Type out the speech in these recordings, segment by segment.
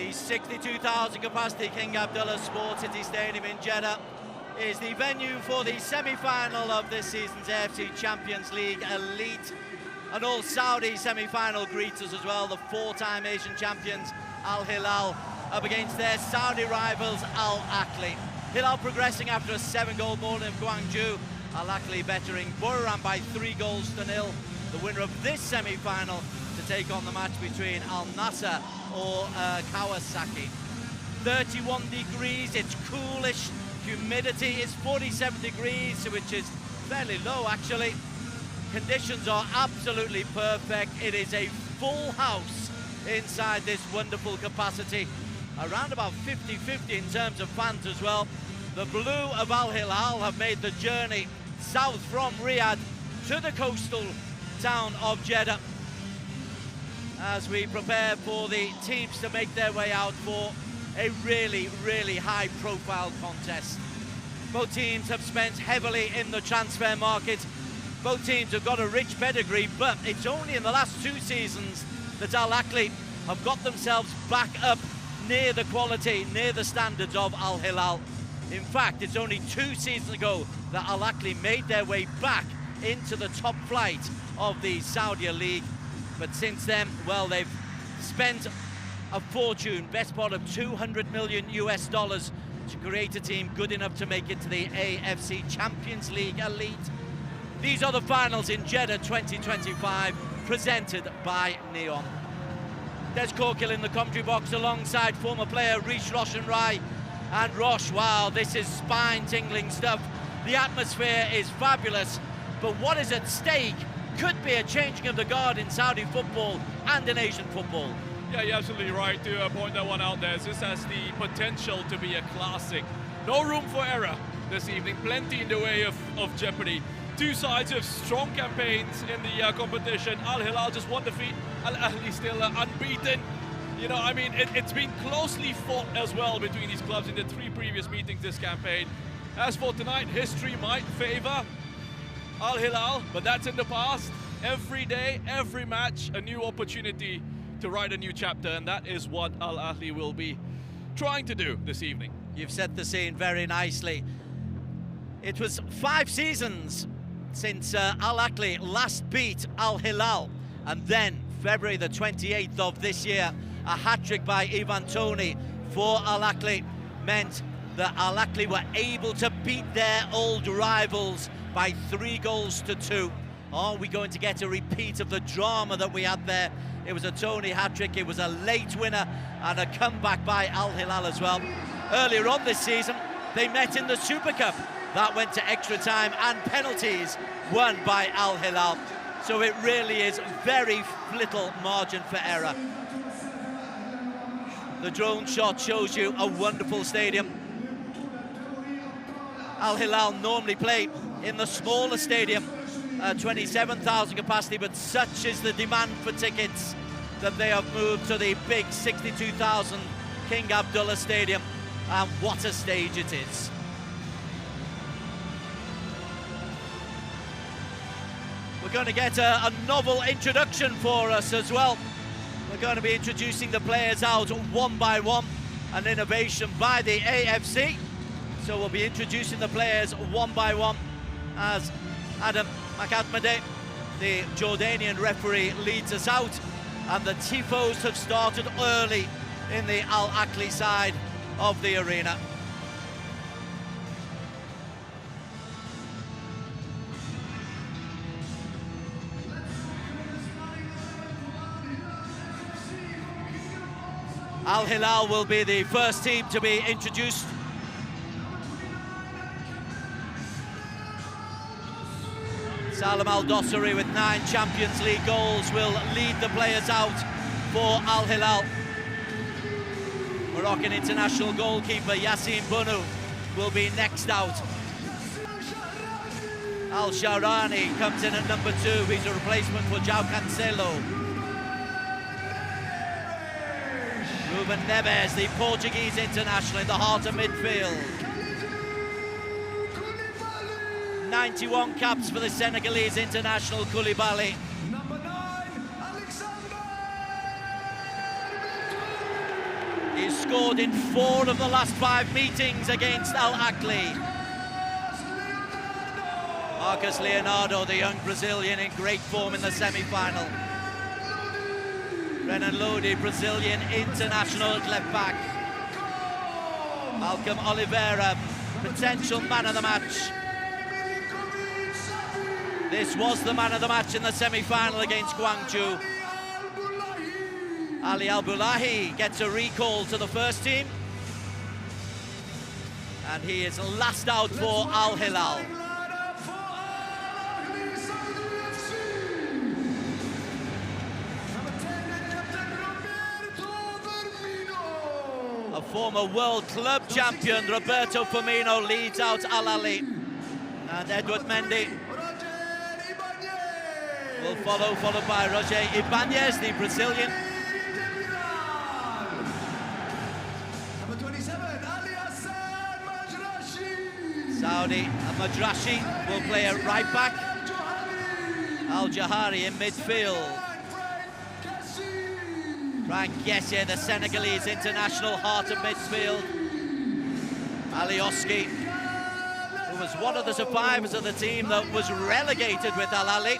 The 62,000 capacity King Abdullah Sports City Stadium in Jeddah is the venue for the semi-final of this season's AFC Champions League Elite. An all-Saudi semi-final greets us as well, the four-time Asian champions Al Hilal up against their Saudi rivals Al Ahli. Hilal progressing after a 7-goal morning of Gwangju. Al Ahli bettering Buriram by 3-0. The winner of this semi-final to take on the match between Al Nassr or Kawasaki. 31 degrees, it's coolish. Humidity is 47 degrees, which is fairly low actually. Conditions are absolutely perfect. It is a full house inside this wonderful capacity. Around about 50-50 in terms of fans as well. The blue of Al Hilal have made the journey south from Riyadh to the coastal town of Jeddah as we prepare for the teams to make their way out for a really, really high-profile contest. Both teams have spent heavily in the transfer market. Both teams have got a rich pedigree, but it's only in the last 2 seasons that Al Ahli have got themselves back up near the quality, near the standards of Al Hilal. In fact, it's only 2 seasons ago that Al Ahli made their way back into the top flight of the Saudi League. But since then, well, they've spent a fortune, best part of $200 million to create a team good enough to make it to the AFC Champions League Elite. These are the finals in Jeddah 2025, presented by Neon. Des Corkill in the commentary box alongside former player Rish Roshan-Rai. And Rosh, wow, this is spine-tingling stuff. The atmosphere is fabulous, but what is at stake could be a changing of the guard in Saudi football and in Asian football. Yeah, you're absolutely right to point that one out there. This has the potential to be a classic. No room for error this evening, plenty in the way of jeopardy. 2 sides with strong campaigns in the competition. Al Hilal just 1 defeat, Al Ahli still unbeaten. You know, I mean, it's been closely fought as well between these clubs in the 3 previous meetings this campaign. As for tonight, history might favor Al Hilal, but that's in the past. Every day, every match, a new opportunity to write a new chapter, and that is what Al Ahli will be trying to do this evening. You've set the scene very nicely. It was 5 seasons since Al Ahli last beat Al Hilal, and then February the 28th of this year, a hat-trick by Ivan Toney for Al Ahli meant that Al Ahli were able to beat their old rivals by 3-2. Are we going to get a repeat of the drama that we had there? It was a Toney hat-trick, it was a late winner and a comeback by Al Hilal as well. Earlier on this season, they met in the Super Cup. That went to extra time and penalties, won by Al Hilal. So it really is very little margin for error. The drone shot shows you a wonderful stadium. Al Hilal normally play in the smaller stadium, 27,000 capacity, but such is the demand for tickets that they have moved to the big 62,000 King Abdullah Stadium, and what a stage it is. We're going to get a novel introduction for us as well. We're going to be introducing the players out one by one, an innovation by the AFC. So we'll be introducing the players one by one as Adam Makatmadeh, the Jordanian referee, leads us out, and the tifos have started early in the Al Ahli side of the arena. Al Hilal will be the first team to be introduced. Salam Al-Dossari with 9 Champions League goals will lead the players out for Al Hilal. Moroccan international goalkeeper Yassine Bounou will be next out. Al-Shahrani comes in at number 2. He's a replacement for João Cancelo. Ruben Neves, the Portuguese international, in the heart of midfield. 91 caps for the Senegalese international, Koulibaly. He's scored in 4 of the last 5 meetings against Ahli. Marcus Leonardo, the young Brazilian, in great form in the semi-final. Renan Lodi, Brazilian international at left back. Malcolm Oliveira, potential man of the match. This was the man of the match in the semi-final against Guangzhou. Ali Al-Bulahi gets a recall to the first team. And he is last out for Al Hilal. A former World Club champion, Roberto Firmino, leads out Al Ahli. And Edward Mendy will follow, followed by Roger Ibanez, the Brazilian. Number 27, Saudi Madrashi will play at right back. Al Jahari in midfield. Frank KSA, the Senegalese international, heart of midfield. Alioski, who was one of the survivors of the team that was relegated with Al Ahli.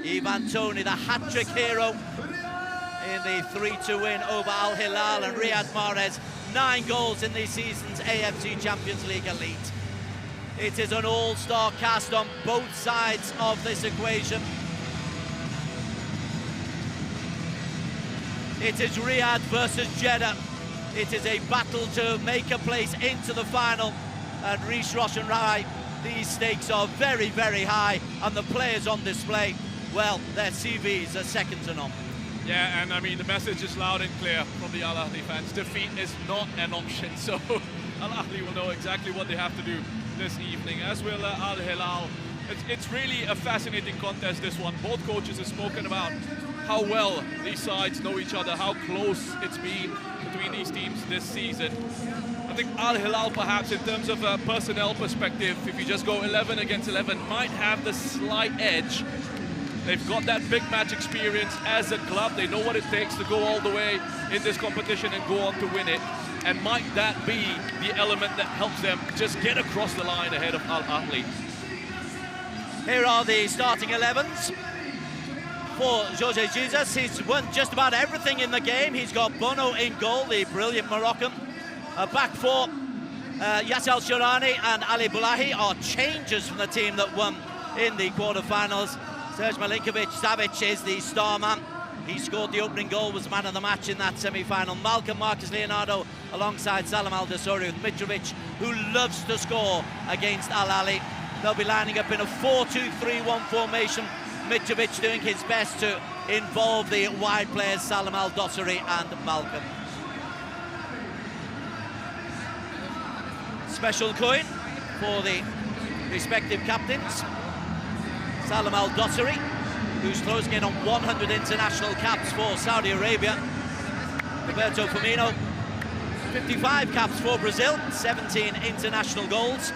Ivan Toney, the hat-trick hero in the 3-2 win over Al Hilal, and Riyad Mahrez, 9 goals in this season's AFC Champions League Elite. It is an all-star cast on both sides of this equation. It is Riyadh versus Jeddah. It is a battle to make a place into the final. And Rish Roshan Rai, these stakes are very, very high, and the players on display, well, their CVs are second to none. Yeah, and I mean, the message is loud and clear from the Al Ahli fans. Defeat is not an option, so Al Ahli will know exactly what they have to do this evening, as will Al Hilal. It's really a fascinating contest, this one. Both coaches have spoken about how well these sides know each other, how close it's been between these teams this season. I think Al Hilal, perhaps in terms of a personnel perspective, if you just go 11 against 11, might have the slight edge. They've got that big match experience as a club. They know what it takes to go all the way in this competition and go on to win it. And might that be the element that helps them just get across the line ahead of Al Ahli? Here are the starting 11s. For Jorge Jesus, he's won just about everything in the game. He's got Bono in goal, the brilliant Moroccan. Back four, Yasser Al-Shirani and Ali Bulahi are changes from the team that won in the quarterfinals. Serge Milinkovic-Savic is the star man. He scored the opening goal, was man of the match in that semi-final. Malcolm Marcus Leonardo alongside Salam Al-Dosori with Mitrovic, who loves to score against Al Ahli. They'll be lining up in a 4-2-3-1 formation. Mitrovic doing his best to involve the wide players Salam Al-Dosori and Malcolm. Special coin for the respective captains. Salam Al-Dosori, who's closing in on 100 international caps for Saudi Arabia. Roberto Firmino, 55 caps for Brazil, 17 international goals.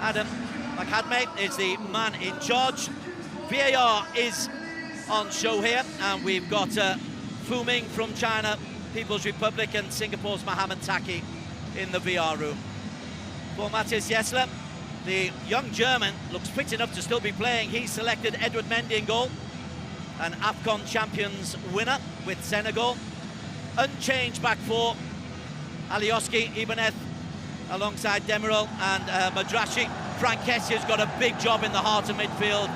Adam Makhadme is the man in charge. VAR is on show here, and we've got Fu Ming from China, People's Republic, and Singapore's Mohamed Taki in the VR room. For Matthias Jessler, the young German looks fit enough to still be playing. He selected Edward Mendy in goal, an AFCON champions winner with Senegal. Unchanged back four, Alioski, Ibanez alongside Demirel and Madrashi. Frank KSA's got a big job in the heart of midfield.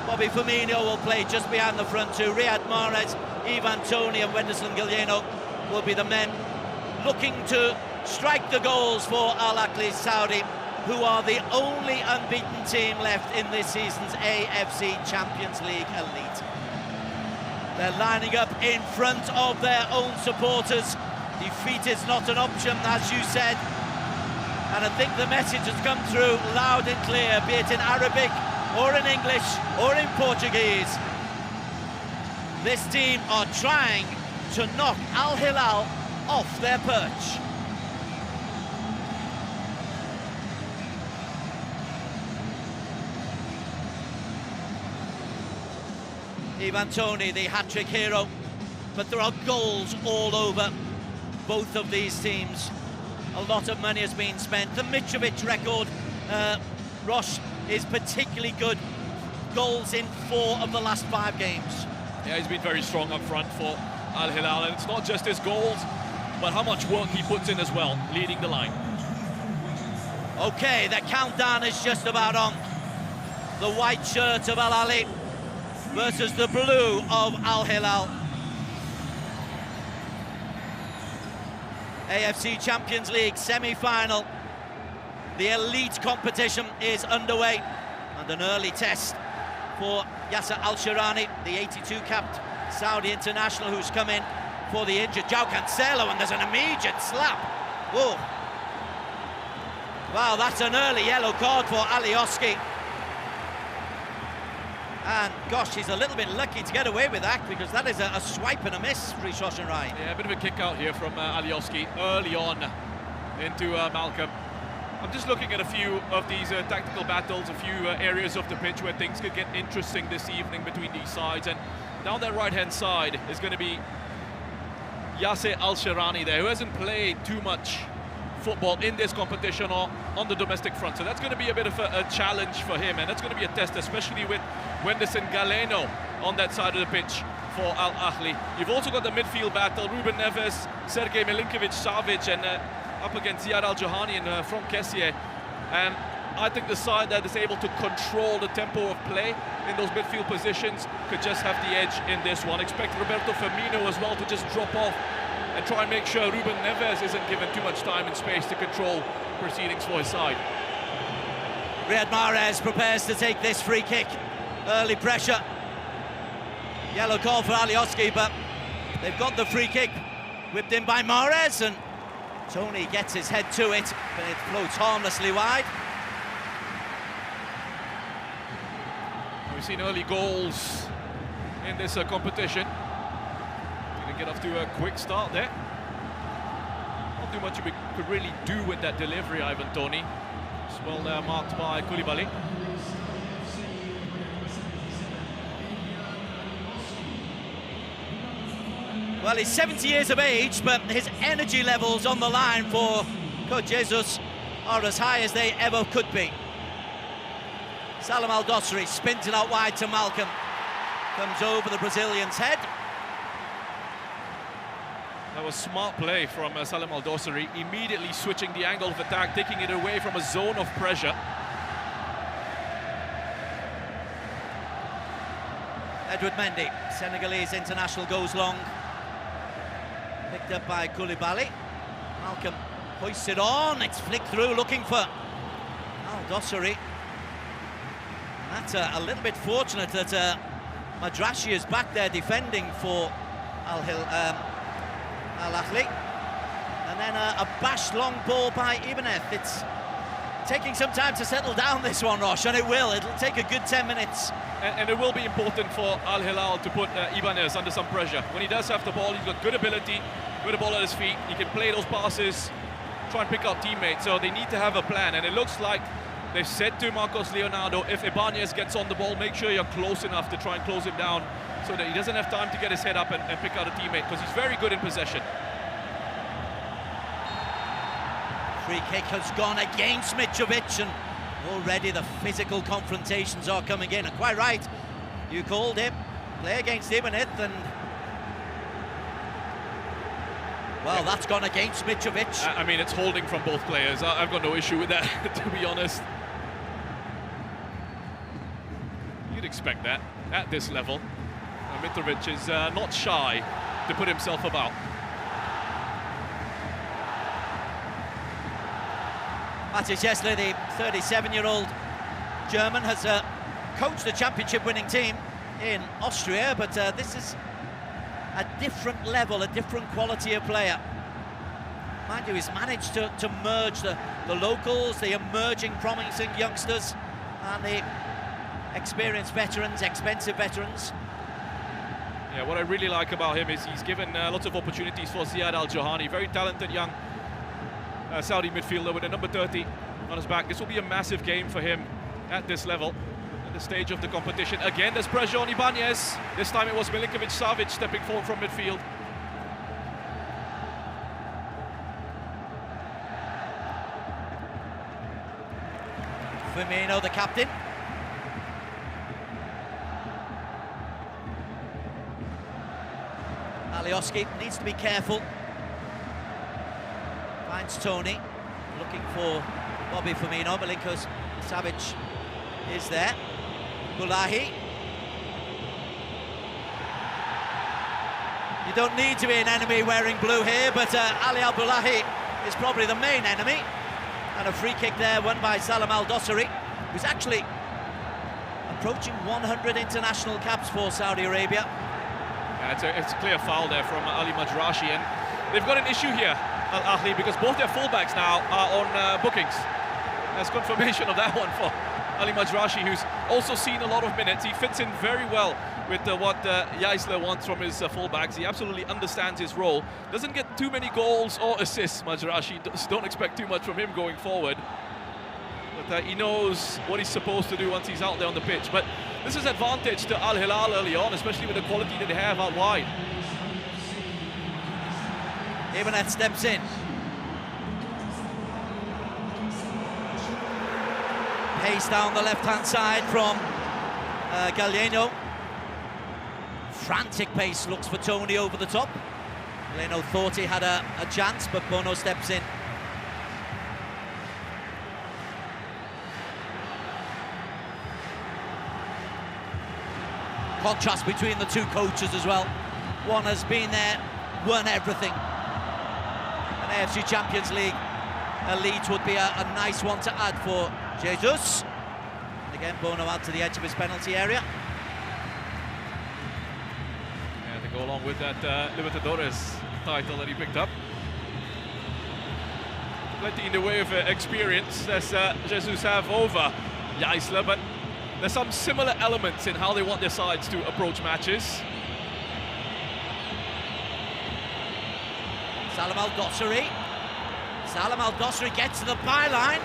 Bobby Firmino will play just behind the front two. Riyad Mahrez, Ivan Toney and Wenderson Guillermo will be the men looking to strike the goals for Al Ahli Saudi, who are the only unbeaten team left in this season's AFC Champions League Elite. They're lining up in front of their own supporters. Defeat is not an option, as you said. And I think the message has come through loud and clear, be it in Arabic or in English or in Portuguese. This team are trying to knock Al Hilal off their perch. Ivan Toney, the hat-trick hero, but there are goals all over both of these teams. A lot of money has been spent. The Mitrovic record, Rosh, is particularly good. Goals in 4 of the last 5 games. Yeah, he's been very strong up front for Al Hilal, and it's not just his goals, but how much work he puts in as well, leading the line. Okay, the countdown is just about on. The white shirt of Ahli versus the blue of Al Hilal. AFC Champions League semi-final. The elite competition is underway, and an early test for Yasser Al-Sharani, the 82-capped Saudi international who's come in for the injured João Cancelo, and there's an immediate slap. Whoa. Wow, that's an early yellow card for Alioski. And gosh, he's a little bit lucky to get away with that, because that is a swipe and a miss, Rhys Roshan-Ryan. Yeah, a bit of a kick out here from Alioski early on into Malcolm. I'm just looking at a few of these tactical battles, a few areas of the pitch where things could get interesting this evening between these sides. And down that right-hand side is going to be Yasser Al-Sharani there, who hasn't played too much football in this competition or on the domestic front. So that's going to be a bit of a challenge for him, and that's going to be a test, especially with Wenderson Galeno on that side of the pitch for Al Ahli. You've also got the midfield battle, Ruben Neves, Sergej Milinkovic-Savic, and up against Ziad Al-Johani and from KSA. And I think the side that is able to control the tempo of play in those midfield positions could just have the edge in this one. Expect Roberto Firmino as well to just drop off and try and make sure Ruben Neves isn't given too much time and space to control proceedings for his side. Riyad Mahrez prepares to take this free kick. Early pressure. Yellow call for Alioski, but they've got the free kick whipped in by Mahrez, and Tony gets his head to it, but it floats harmlessly wide. We've seen early goals in this competition. Going to get off to a quick start there. Not too much we could really do with that delivery, Ivan Toney. It's well marked by Koulibaly. Well, he's 70 years of age, but his energy levels on the line for Coach Jesus are as high as they ever could be. Salam Al-Dosri spins it out wide to Malcolm. Comes over the Brazilian's head. That was smart play from Salam Al-Dosri, immediately switching the angle of attack, taking it away from a zone of pressure. Edward Mendy, Senegalese international, goes long. Picked up by Koulibaly. Malcolm hoists it on, it's flicked through, looking for Al-Dosri. That's a little bit fortunate that Madrashi is back there defending for Al Ahli. And then a bashed long ball by Ibanez. It's taking some time to settle down, this one, Rosh, and it will. It'll take a good 10 minutes. And it will be important for Al Hilal to put Ibanez under some pressure. When he does have the ball, he's got good ability, good ball at his feet. He can play those passes, try and pick out teammates. So they need to have a plan. And it looks like they've said to Marcos Leonardo, if Ibanez gets on the ball, make sure you're close enough to try and close him down so that he doesn't have time to get his head up and pick out a teammate, because he's very good in possession. Free kick has gone against Mitrovic, and already the physical confrontations are coming in. And quite right, you called him. Play against Ibanez, and well, that's gone against Mitrovic. I mean, it's holding from both players. I've got no issue with that, to be honest. You'd expect that at this level. Mitrovic is not shy to put himself about. Matis Jesler, the 37-year-old German, has coached a championship-winning team in Austria, but this is a different level, a different quality of player. Mind you, he's managed to merge the locals, the emerging promising youngsters, and the experienced veterans, expensive veterans. Yeah, what I really like about him is he's given lots of opportunities for Ziad Al-Johani, very talented young Saudi midfielder with a number 30 on his back. This will be a massive game for him at this level. this stage of the competition. Again, there's pressure on Ibanez. This time it was Milinkovic-Savic stepping forward from midfield. Firmino, the captain. Alioski needs to be careful. Finds Tony, looking for Bobby Firmino. Milinkovic-Savic is there. Bulahi. You don't need to be an enemy wearing blue here, but Ali Al-Bulahi is probably the main enemy. And a free kick there won by Salam Al-Dossari, who's actually approaching 100 international caps for Saudi Arabia. Yeah, it's a clear foul there from Ali Majrashi, and they've got an issue here, Al-Ahli, because both their fullbacks now are on bookings. There's confirmation of that one for Ali Majrashi, who's also seen a lot of minutes. He fits in very well with what Jaisler wants from his fullbacks. He absolutely understands his role. Doesn't get too many goals or assists, Majrashi. Don't expect too much from him going forward. But he knows what he's supposed to do once he's out there on the pitch. But this is advantage to Al Hilal early on, especially with the quality that they have out wide. Ibanez steps in. Pace down the left-hand side from Galeno. Frantic pace, looks for Tony over the top. Galeno thought he had a chance, but Bono steps in. Contrast between the two coaches as well. One has been there, won everything. An AFC Champions League Elite would be a nice one to add for Jesus. And again, Bono out to the edge of his penalty area. Yeah, to go along with that Libertadores title that he picked up. Plenty in the way of experience as Jesus have over Jaisler, but there's some similar elements in how they want their sides to approach matches. Salam Al-Dossari. Salam Al-Dossari gets to the byline.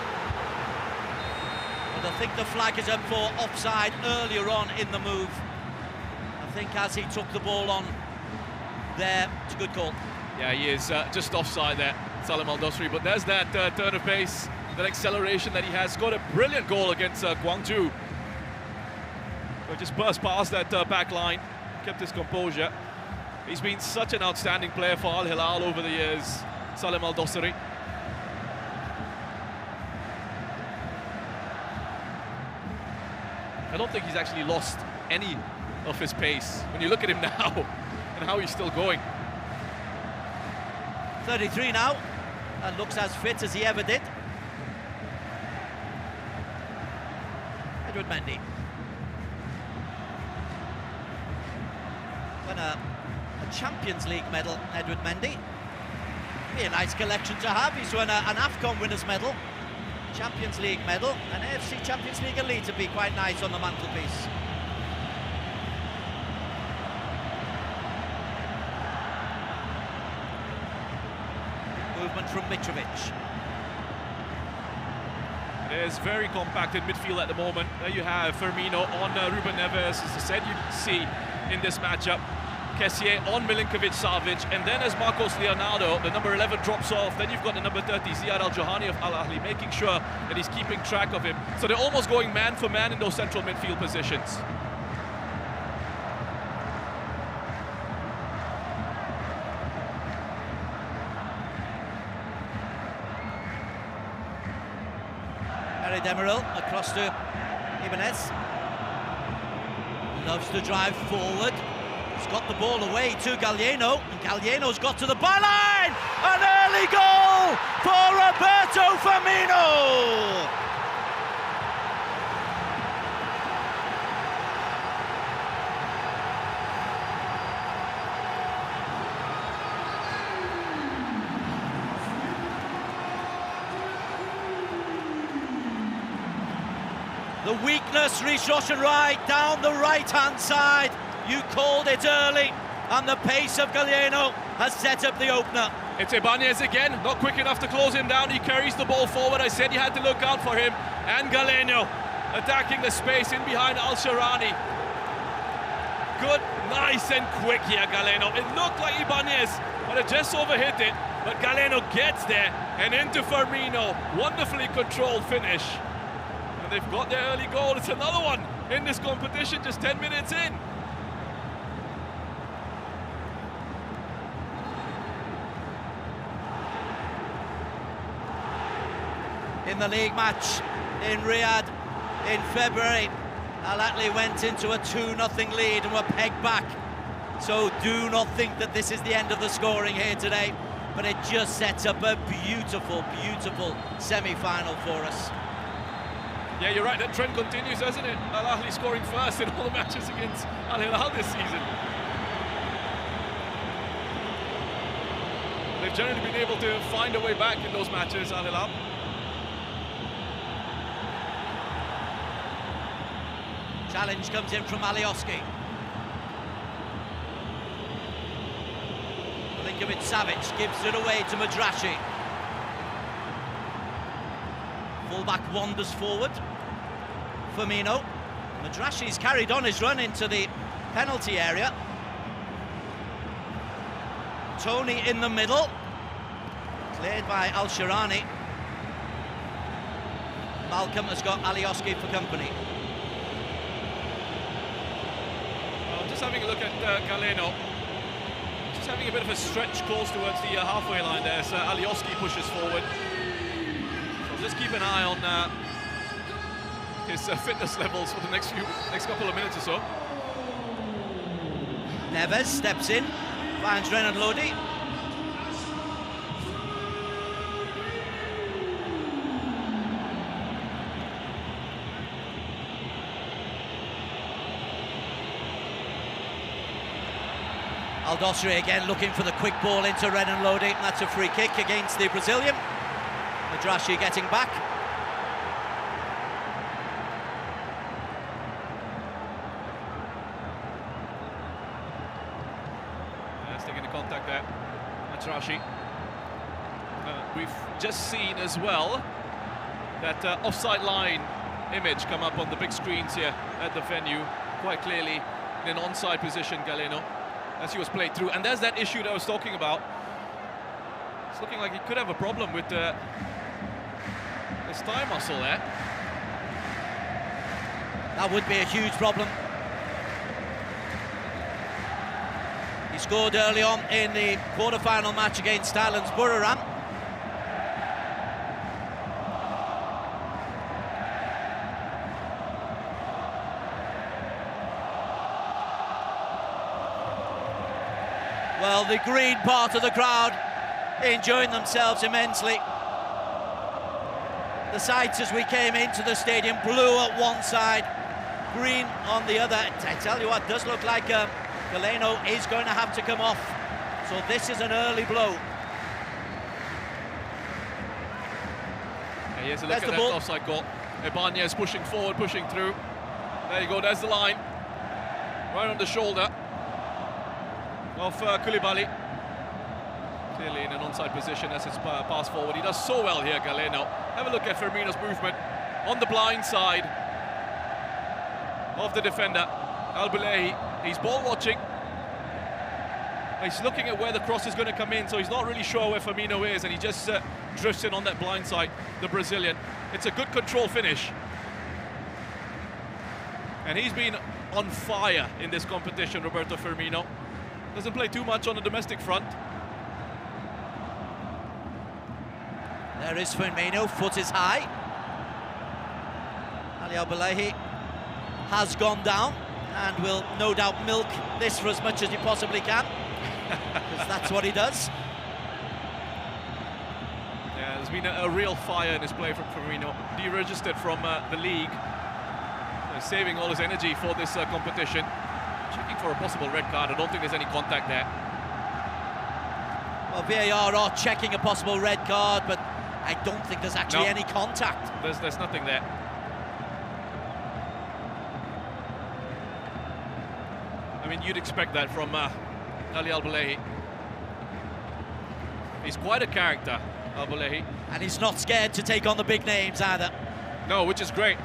But I think the flag is up for offside earlier on in the move. I think as he took the ball on there, it's a good call. Yeah, he is just offside there, Salam Al-Dossari. But there's that turn of pace, that acceleration that he has. Scored a brilliant goal against Gwangju. So just burst past that back line, kept his composure. He's been such an outstanding player for Al Hilal over the years, Salam Al-Dossari. I don't think he's actually lost any of his pace when you look at him now and how he's still going. 33 now, and looks as fit as he ever did. Edward Mendy. Won a Champions League medal, Edward Mendy. Be a nice collection to have. He's won an AFCON winners medal, Champions League medal, an AFC Champions League Elite would be quite nice on the mantelpiece. Movement from Mitrovic. It is very compacted midfield at the moment. There you have Firmino on Ruben Neves, as I said, you see in this matchup. KSA on Milinkovic-Savic, and then as Marcos Leonardo, the number 11 drops off, then you've got the number 30, Ziad Al-Johani of Al-Ahli, making sure that he's keeping track of him. So they're almost going man for man in those central midfield positions. Demirel across to Ibanez. Loves to drive forward. He's got the ball away to Galeno, and Galeno's got to the byline! An early goal for Roberto Firmino! The weakness reached Roshan right down the right-hand side. You called it early, and the pace of Galeno has set up the opener. It's Ibanez again, not quick enough to close him down. He carries the ball forward. I said you had to look out for him. And Galeno attacking the space in behind Al-Sharani. Good, nice and quick here, Galeno. It looked like Ibanez, but it just overhit it. But Galeno gets there and into Firmino. Wonderfully controlled finish. And they've got their early goal. It's another one in this competition, just 10 minutes in. In the league match in Riyadh in February, Ahli went into a 2-0 lead and were pegged back. So do not think that this is the end of the scoring here today, but it just sets up a beautiful, beautiful semi-final for us. Yeah, you're right, that trend continues, doesn't it? Ahli scoring first in all the matches against Al Hilal this season. They've generally been able to find a way back in those matches, Al Hilal. Challenge comes in from Alioski. Milinkovic-Savic gives it away to Madrashi. Fullback wanders forward. Firmino. Madrashi's carried on his run into the penalty area. Tony in the middle. Cleared by Al-Sharani. Malcolm has got Alioski for company. Having a look at Galeno, just having a bit of a stretch close towards the halfway line there, so Alioski pushes forward. So just keep an eye on his fitness levels for the next couple of minutes or so. Neves steps in, finds Renan Lodi. Aldosri again looking for the quick ball into Renan Lodi. That's a free kick against the Brazilian. Madrashi getting back. Yes, taking the contact there. Madrashi. We've just seen as well that offside line image come up on the big screens here at the venue quite clearly in an onside position, Galeno, as he was played through. And there's that issue that I was talking about. It's looking like he could have a problem with his thigh muscle there. That would be a huge problem. He scored early on in the quarter-final match against Thailand's Buriram. Well, the green part of the crowd enjoying themselves immensely. The sights as we came into the stadium, blue at one side, green on the other. I tell you what, does look like Galeno is going to have to come off. So this is an early blow. Yeah, here's a look at that offside goal. Ibanez pushing forward, pushing through. There you go, there's the line. Right on the shoulder of Koulibaly. Clearly in an onside position as it's passed forward. He does so well here, Galeno. Have a look at Firmino's movement on the blind side of the defender, Al-Bulahi. He's ball watching. He's looking at where the cross is going to come in, so he's not really sure where Firmino is, and he just drifts in on that blind side, the Brazilian. It's a good control finish. And he's been on fire in this competition, Roberto Firmino. Doesn't play too much on the domestic front. There is Firmino, foot is high. Ali Al-Bulahi has gone down and will no doubt milk this for as much as he possibly can, because that's what he does. Yeah, there's been a real fire in his play from Firmino. Deregistered from the league. Saving all his energy for this competition. Checking for a possible red card. I don't think there's any contact there. Well, VAR are checking a possible red card, but I don't think there's actually any contact. There's nothing there. I mean, you'd expect that from Ali Al-Bulahi. He's quite a character, Al-Bulahi. And he's not scared to take on the big names either. No, which is great.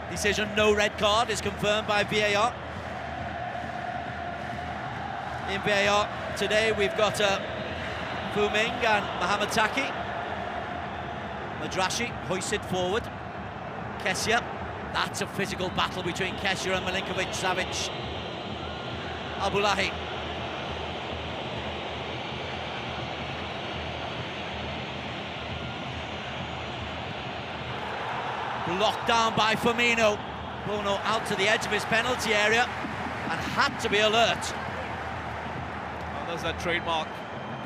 decision, no red card, is confirmed by VAR. In VAR today we've got Fuming and Mohamed Taki. Madrashi hoisted forward. KSA, that's a physical battle between KSA and Milinkovic-Savic. Abdullahi. Blocked down by Firmino. Bono out to the edge of his penalty area and had to be alert. Well, there's that trademark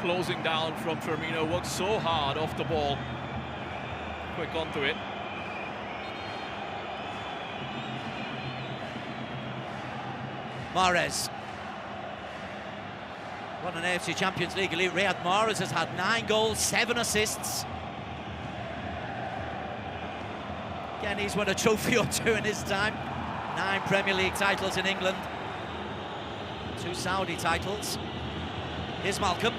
closing down from Firmino. Worked so hard off the ball. Quick onto it. Mahrez. What an AFC Champions League Elite. Riyad Mahrez has had 9 goals, 7 assists. Again, he's won a trophy or 2 in his time. 9 Premier League titles in England. 2 Saudi titles. Here's Malcolm.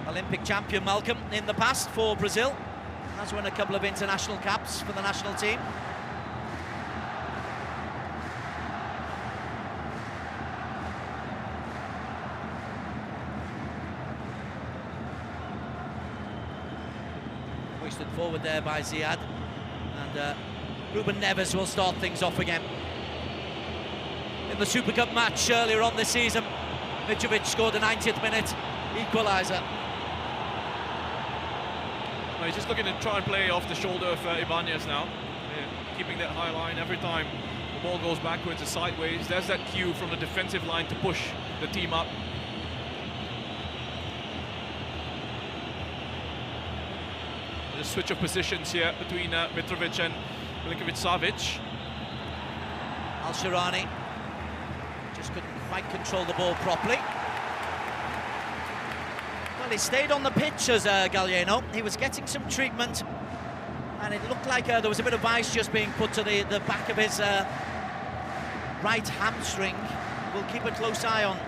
Olympic champion Malcolm in the past for Brazil. Has won a couple of international caps for the national team. Hoisted forward there by Ziad, and Ruben Neves will start things off again. In the Super Cup match earlier on this season, Mitrovic scored the 90th minute equaliser. Well, he's just looking to try and play off the shoulder of Ibanez now, keeping that high line every time the ball goes backwards or sideways. There's that cue from the defensive line to push the team up. The switch of positions here between Mitrovic and Milinkovic-Savic. Al-Shirani just couldn't quite control the ball properly. Well, he stayed on the pitch as Galliano. He was getting some treatment, and it looked like there was a bit of ice just being put to the back of his right hamstring. We'll keep a close eye on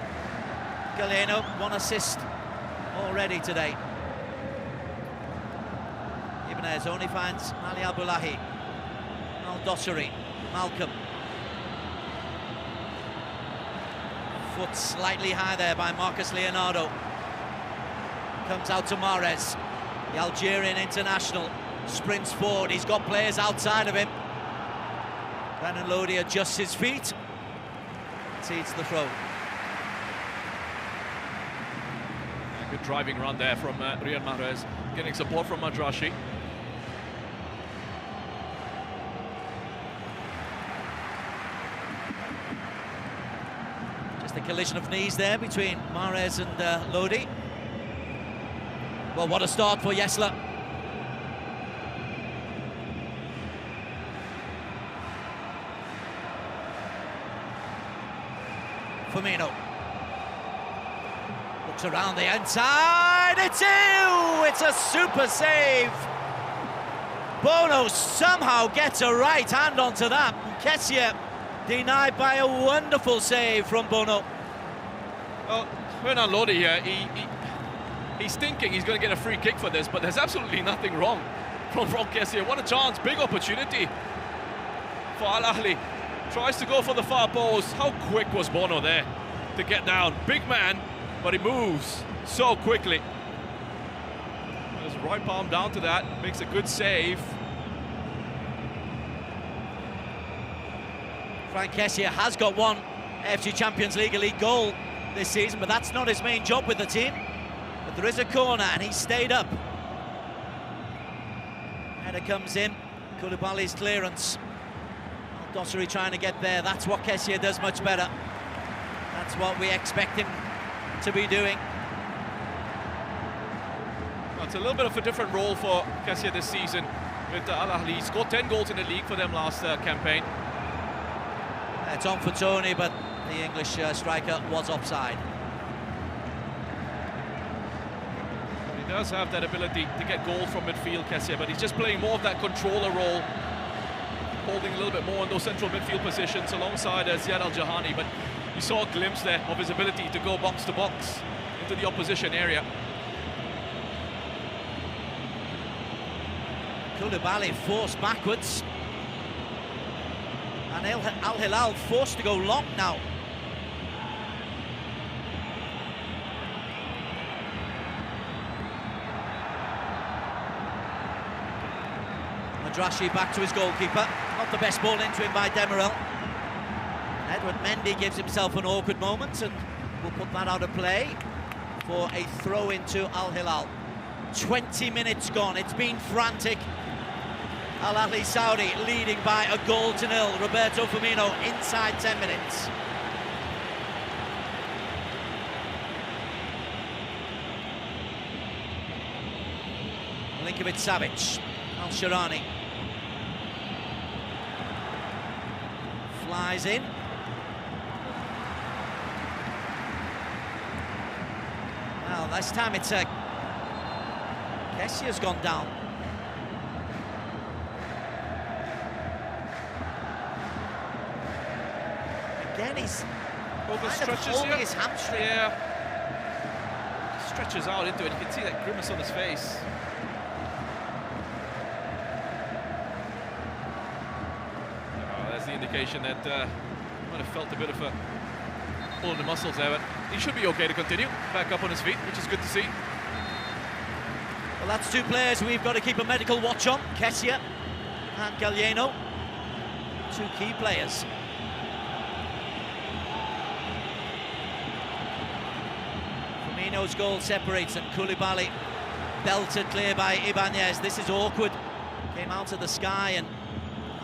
Galliano. 1 assist already today. Ibanez only finds Ali Abdullahi. Al-Dossari, Malcolm. Foot slightly high there by Marcus Leonardo. Comes out to Mahrez, the Algerian international, sprints forward. He's got players outside of him. Renan Lodi adjusts his feet, seeds the throw. Good driving run there from Riyad Mahrez, getting support from Madrashi. Just a collision of knees there between Mahrez and Lodi. Well, what a start for Yesler. Firmino. Looks around the inside. It's you! It's a super save. Bono somehow gets a right hand onto that. KSA denied by a wonderful save from Bono. Well, Renan Lodi here, he's thinking he's going to get a free kick for this, but there's absolutely nothing wrong from KSA. What a chance, big opportunity for Ahli. Tries to go for the far post. How quick was Bono there to get down? Big man, but he moves so quickly. His right palm down to that, makes a good save. Frank KSA has got 1 AFC Champions League Elite goal this season, but that's not his main job with the team. But there is a corner and he stayed up. Header comes in, Koulibaly's clearance. Al-Dossari trying to get there. That's what KSA does much better. That's what we expect him to be doing. Well, it's a little bit of a different role for KSA this season with Ahli. He scored 10 goals in the league for them last campaign. It's on for Tony, but the English striker was offside. He does have that ability to get goals from midfield, KSA, but he's just playing more of that controller role, holding a little bit more in those central midfield positions alongside Ziad Al-Jahani. But You saw a glimpse there of his ability to go box to box into the opposition area. Koulibaly forced backwards. And Al Hilal forced to go long now. Madrashi back to his goalkeeper. Not the best ball into him by Demirel. Edward Mendy gives himself an awkward moment and will put that out of play for a throw into Al Hilal. 20 minutes gone, it's been frantic. Al Ahli Saudi leading by a goal to nil. Roberto Firmino inside 10 minutes. Milinkovic-Savic, Al-Shirani. Flies in. Well, this time it's KSA's gone down. Again, he's holding his hamstring. Yeah. Stretches out into it. You can see that grimace on his face. That's the indication that might have felt a bit of a pull in the muscles there, but he should be okay to continue. Back up on his feet, which is good to see. Well, that's two players we've got to keep a medical watch on. KSA and Gallieno. Two key players. Firmino's goal separates and Koulibaly belted clear by Ibanez. This is awkward. Came out of the sky and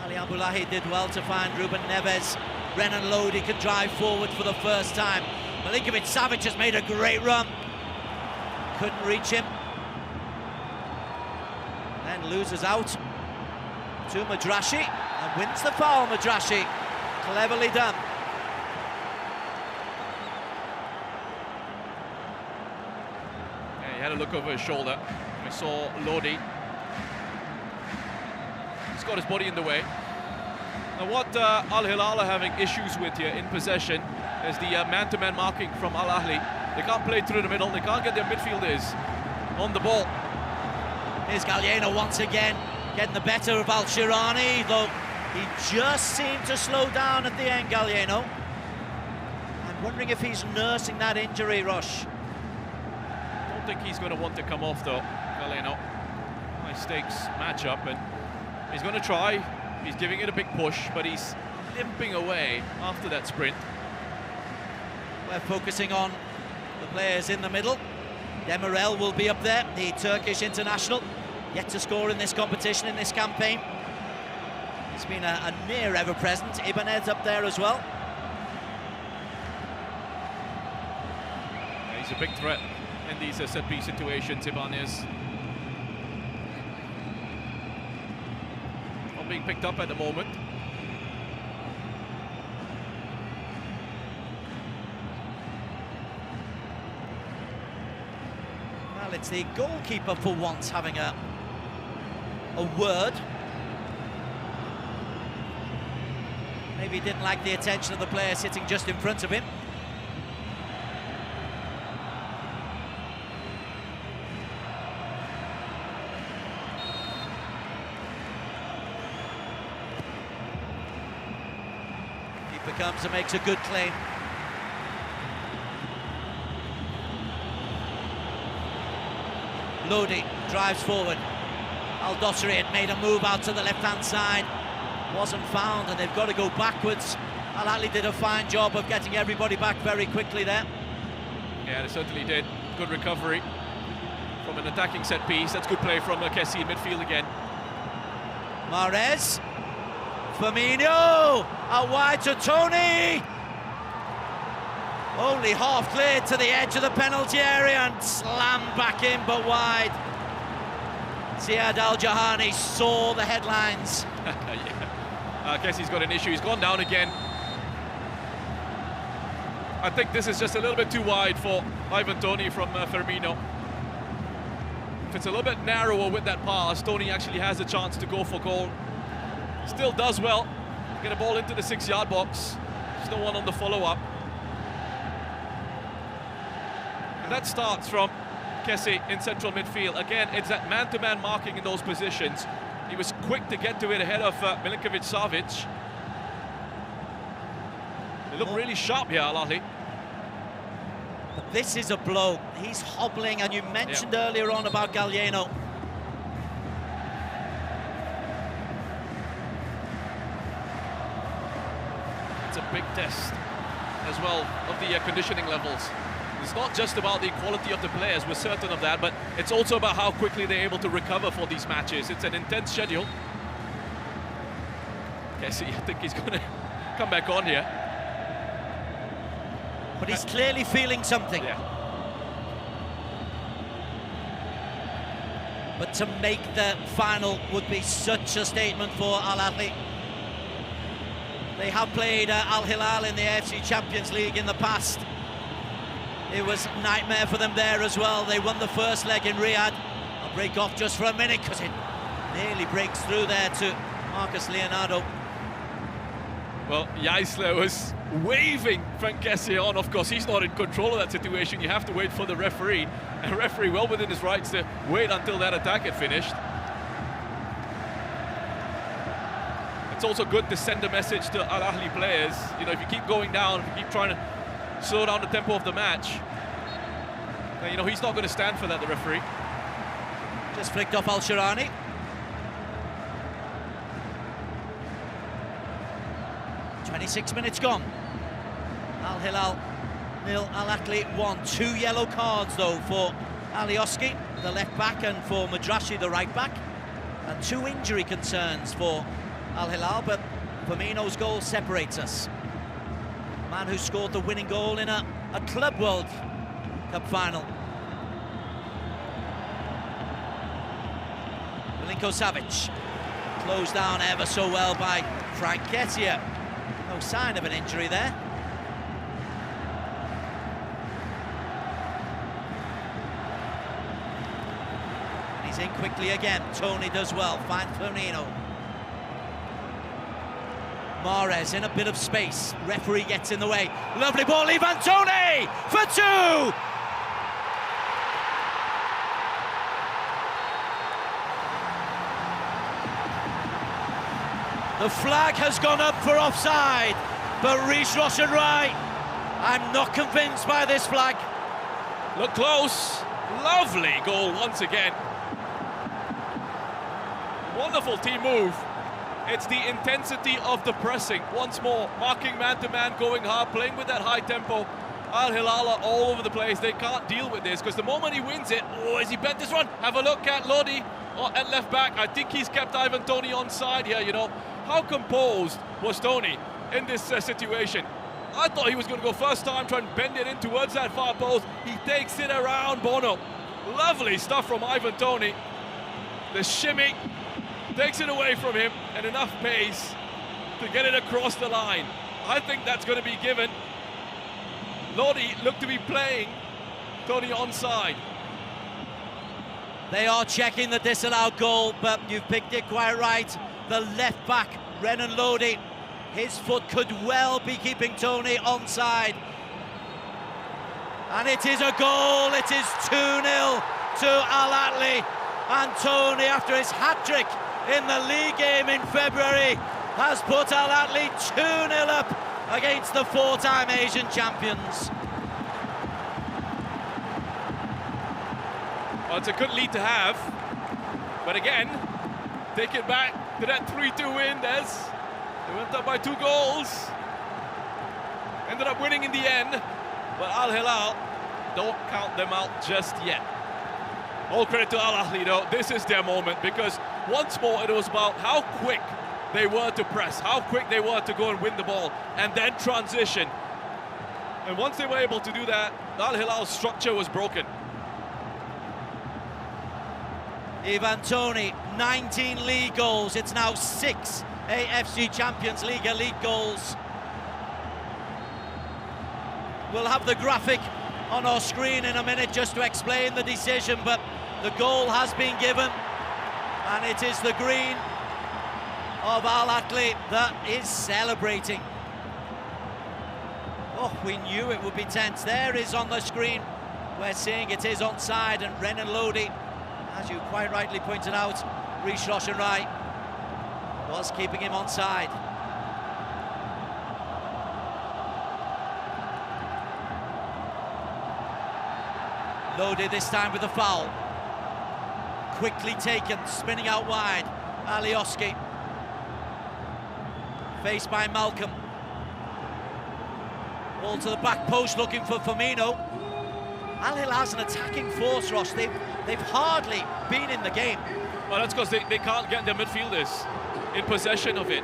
Ali Abdullahi did well to find Ruben Neves. Renan Lodi can drive forward for the first time. Milinkovic-Savic has made a great run. Couldn't reach him. Then loses out to Madrashi and wins the foul. Madrashi, cleverly done. Yeah, he had a look over his shoulder. We saw Lodi. He's got his body in the way. Now what Al Hilal are having issues with here in possession is the man-to-man marking from Al Ahli. They can't play through the middle, they can't get their midfielders on the ball. Here's Gallieno once again, getting the better of Al-Shirani, though he just seemed to slow down at the end, Gallieno. I'm wondering if he's nursing that injury, Rush. I don't think he's going to want to come off though, Gallieno. High stakes matchup, and he's going to try. He's giving it a big push, but he's limping away after that sprint. We're focusing on the players in the middle. Demirel will be up there, the Turkish international, yet to score in this competition, in this campaign. He's been a near ever-present. Ibanez up there as well. Yeah, he's a big threat in these set-piece situations, Ibanez. Not being picked up at the moment. Well, it's the goalkeeper for once having a word. Maybe he didn't like the attention of the player sitting just in front of him. Keeper comes and makes a good claim. Lodi drives forward. Al-Dosseri had made a move out to the left-hand side. Wasn't found, and they've got to go backwards. Al Ahly did a fine job of getting everybody back very quickly there. Yeah, they certainly did. Good recovery from an attacking set piece. That's good play from KSA in midfield again. Mahrez. Firmino. Out wide to Tony. Only half cleared to the edge of the penalty area and slammed back in, but wide. Ziad Al-Jahani saw the headlines. I guess he's got an issue. He's gone down again. I think this is just a little bit too wide for Ivan Toney from Firmino. If it's a little bit narrower with that pass, Toney actually has a chance to go for goal. Still does well. Get a ball into the 6-yard box. There's no one on the follow-up. that starts from KSA in central midfield. Again, it's that man-to-man marking in those positions. He was quick to get to it ahead of Milinkovic-Savic. They look really sharp here, Ahli. But this is a blow. He's hobbling, and you mentioned earlier on about Gallieno. It's a big test as well of the conditioning levels. It's not just about the quality of the players, we're certain of that, but it's also about how quickly they're able to recover for these matches. It's an intense schedule. KSA, I think he's going to come back on here. But he's clearly feeling something. Yeah. But to make the final would be such a statement for Ahli. They have played Al Hilal in the AFC Champions League in the past. It was a nightmare for them there as well. They won the first leg in Riyadh. I'll break off just for a minute because it nearly breaks through there to Marcus Leonardo. Well, Jaisler was waving Frank KSA on. Of course, he's not in control of that situation. You have to wait for the referee. And the referee well within his rights to wait until that attack had finished. It's also good to send a message to Al Ahli players. You know, if you keep going down, if you keep trying to slow down the tempo of the match, then, you know, he's not going to stand for that, the referee. Just flicked off Al-Shirani. "26 minutes gone. Al Hilal 0, Al Ahli 1. 2 yellow cards though for Alioski, the left back, and for Madrashi, the right back, and 2 injury concerns for Al Hilal, but Firmino's goal separates us. Man who scored the winning goal in a Club World Cup final. Milinkovic-Savic closed down ever so well by Frank KSA. No sign of an injury there. And he's in quickly again. Tony does well, finds Firmino. Mahrez in a bit of space. Referee gets in the way. Lovely ball, Ivan Toney for 2! The flag has gone up for offside, but Rhys Roshan-Rai, I'm not convinced by this flag. Look close. Lovely goal once again. Wonderful team move. It's the intensity of the pressing. Once more, marking man-to-man, going hard, playing with that high tempo. Al Hilal are all over the place. They can't deal with this because the moment he wins it, oh, has he bent this run? Have a look at Lodi at left back. I think he's kept Ivan Toney on side here, you know. How composed was Toney in this situation? I thought he was going to go first time, try and bend it in towards that far post. He takes it around Bono. Lovely stuff from Ivan Toney. The shimmy takes it away from him, and enough pace to get it across the line. I think that's going to be given. Lodi looked to be playing Toney onside. They are checking the disallowed goal, but you've picked it quite right. The left back, Renan Lodi, his foot could well be keeping Toney onside. And it is a goal. It is 2-0 to Al Ahli. And Toney, after his hat-trick in the league game in February, has put Al Ahli 2-0 up against the 4-time Asian champions. Well, it's a good lead to have, but again, take it back to that 3-2 win, Des. They went up by 2 goals, ended up winning in the end, but Al Hilal, don't count them out just yet. All credit to Al Ahli though, this is their moment, because once more it was about how quick they were to press, how quick they were to go and win the ball, and then transition. And once they were able to do that, Al Hilal's structure was broken. Ivan Toney, 19 league goals. It's now 6 AFC Champions League Elite goals. We'll have the graphic on our screen in a minute just to explain the decision, but the goal has been given, and it is the green of Al Ahli that is celebrating. Oh, we knew it would be tense. There is on the screen We're seeing it is onside, and Renan Lodi, as you quite rightly pointed out, Rhys Rai was keeping him onside. Lodi this time with the foul. Quickly taken, spinning out wide. Alioski. Faced by Malcolm. Ball to the back post, looking for Firmino. Al Hilal's an attacking force, Ross. They've hardly been in the game. Well, that's because they can't get their midfielders in possession of it.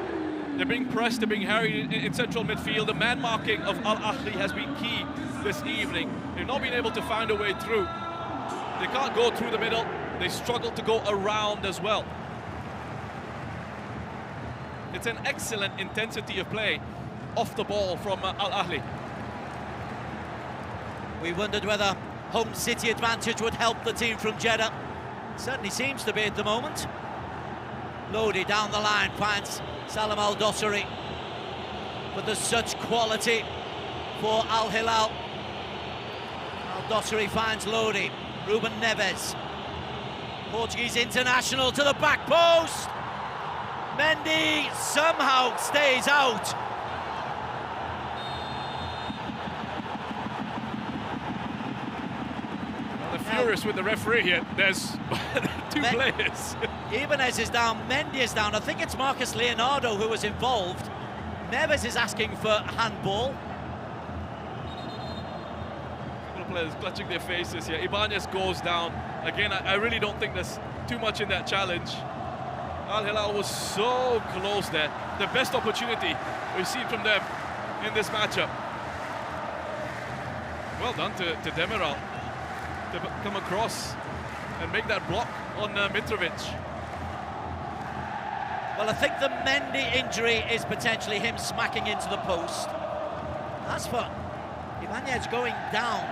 They're being pressed, they're being harried in central midfield. The man marking of Ahli has been key this evening. They've not been able to find a way through. They can't go through the middle. They struggle to go around as well. It's an excellent intensity of play off the ball from Ahli. We wondered whether home city advantage would help the team from Jeddah. Certainly seems to be at the moment. Lodi down the line finds Salam Al Dossari, but there's such quality for Al Hilal. Al Dossari finds Lodi. Ruben Neves, Portuguese international, to the back post. Mendy somehow stays out. Furious with the referee here. There's two players. Ibanez is down, Mendy is down. I think it's Marcus Leonardo who was involved. Neves is asking for handball. A couple of players clutching their faces here. Ibanez goes down. Again, I really don't think there's too much in that challenge. Al Hilal was so close there. The best opportunity we've seen from them in this matchup. Well done to Demiral to come across and make that block on Mitrovic. Well, I think the Mendy injury is potentially him smacking into the post. As for Ibanez going down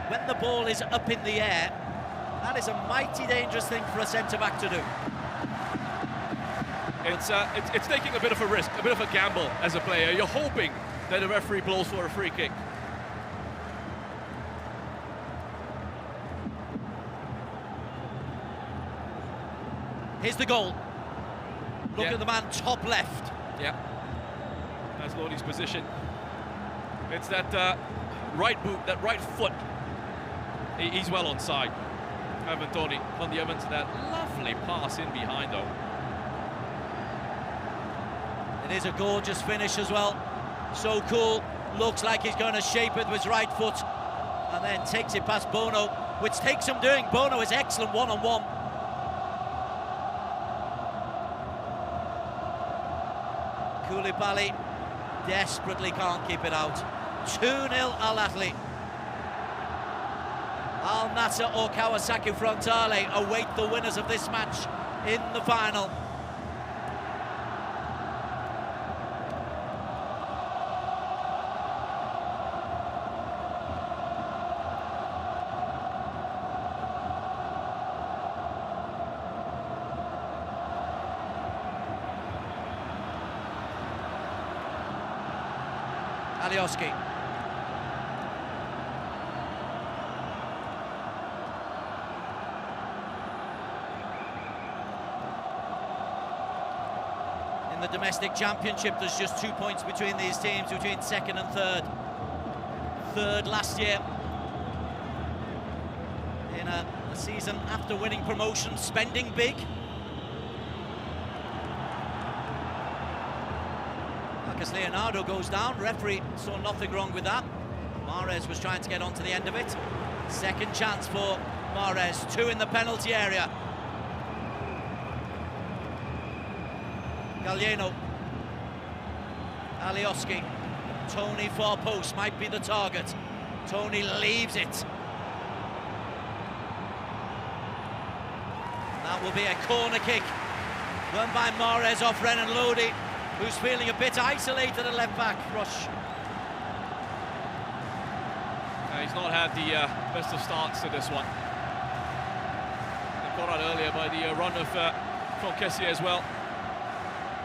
when the ball is up in the air, that is a mighty dangerous thing for a centre-back to do. It's taking a bit of a risk, a bit of a gamble as a player. You're hoping that the referee blows for a free kick. Here's the goal. Look at the man top left. Yeah, that's Lodi's position. It's that right boot, that right foot. He's well onside. Ivan Toney on the Evans, that lovely pass in behind though. It is a gorgeous finish as well. So cool. Looks like he's going to shape it with his right foot and then takes it past Bono, which takes him doing. Bono is excellent one-on-one. Koulibaly desperately can't keep it out. 2-0 Al Ahli. Al Nassr or Kawasaki Frontale await the winners of this match in the final. Alioski. In the domestic championship, there's just 2 points between these teams, between second and third. Third last year. In a season after winning promotion, spending big. Marcus Leonardo goes down. Referee saw nothing wrong with that. Mahrez was trying to get onto the end of it. Second chance for Mahrez. 2 in the penalty area. Gallieno. Alioski. Toney far post might be the target. Toney leaves it. That will be a corner kick. Run by Mahrez off Renan Lodi, who's feeling a bit isolated at left back. Rush. He's not had the best of starts to this one. Caught out earlier by the run of from KSA as well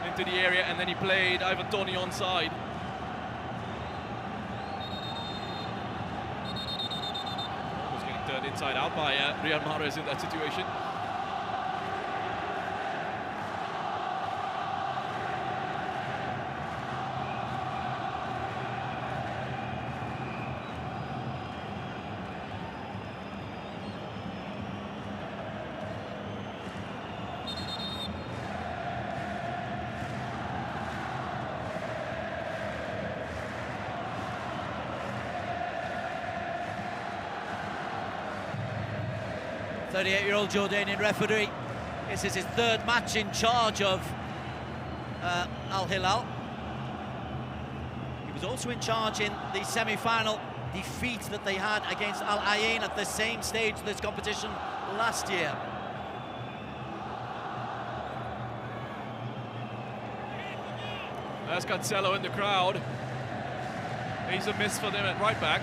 into the area, and then he played Ivan Toney onside. Was getting turned inside out by Riyad Mahrez in that situation. Year-old Jordanian referee. This is his third match in charge of Al Hilal. He was also in charge in the semi-final defeat that they had against Al Ain at the same stage of this competition last year. There's Cancelo in the crowd. He's a miss for them at right back.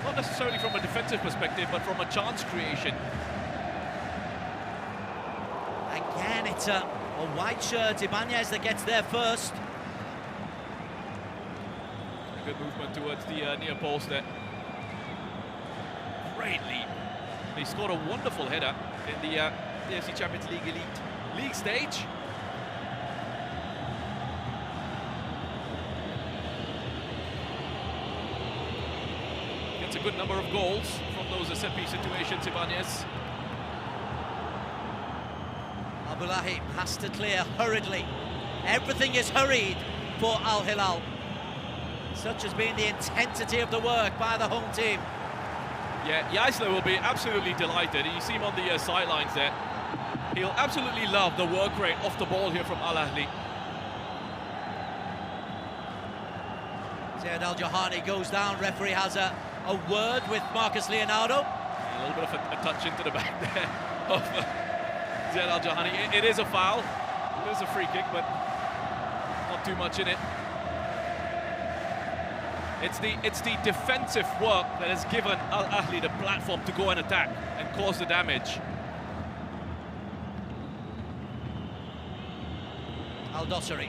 Not necessarily from a defensive perspective, but from a chance creation. Again, it's a white shirt, Ibanez, that gets there first. A good movement towards the near post there. Great lead. They scored a wonderful header in the AFC Champions League Elite league stage. Gets a good number of goals from those set-piece situations, Ibanez. Ahli has to clear hurriedly. Everything is hurried for Al Hilal. Such has been the intensity of the work by the home team. Yeah, Yasler will be absolutely delighted. You see him on the sidelines there. He'll absolutely love the work rate off the ball here from Al Ahli. Zayed Al-Jahani goes down. Referee has a word with Marcus Leonardo. A little bit of a touch into the back there of Zayed Al-Jahani. It is a foul. It is a free kick, but not too much in it. It's the defensive work that has given Al Ahli the platform to go and attack and cause the damage. Al-Dossari.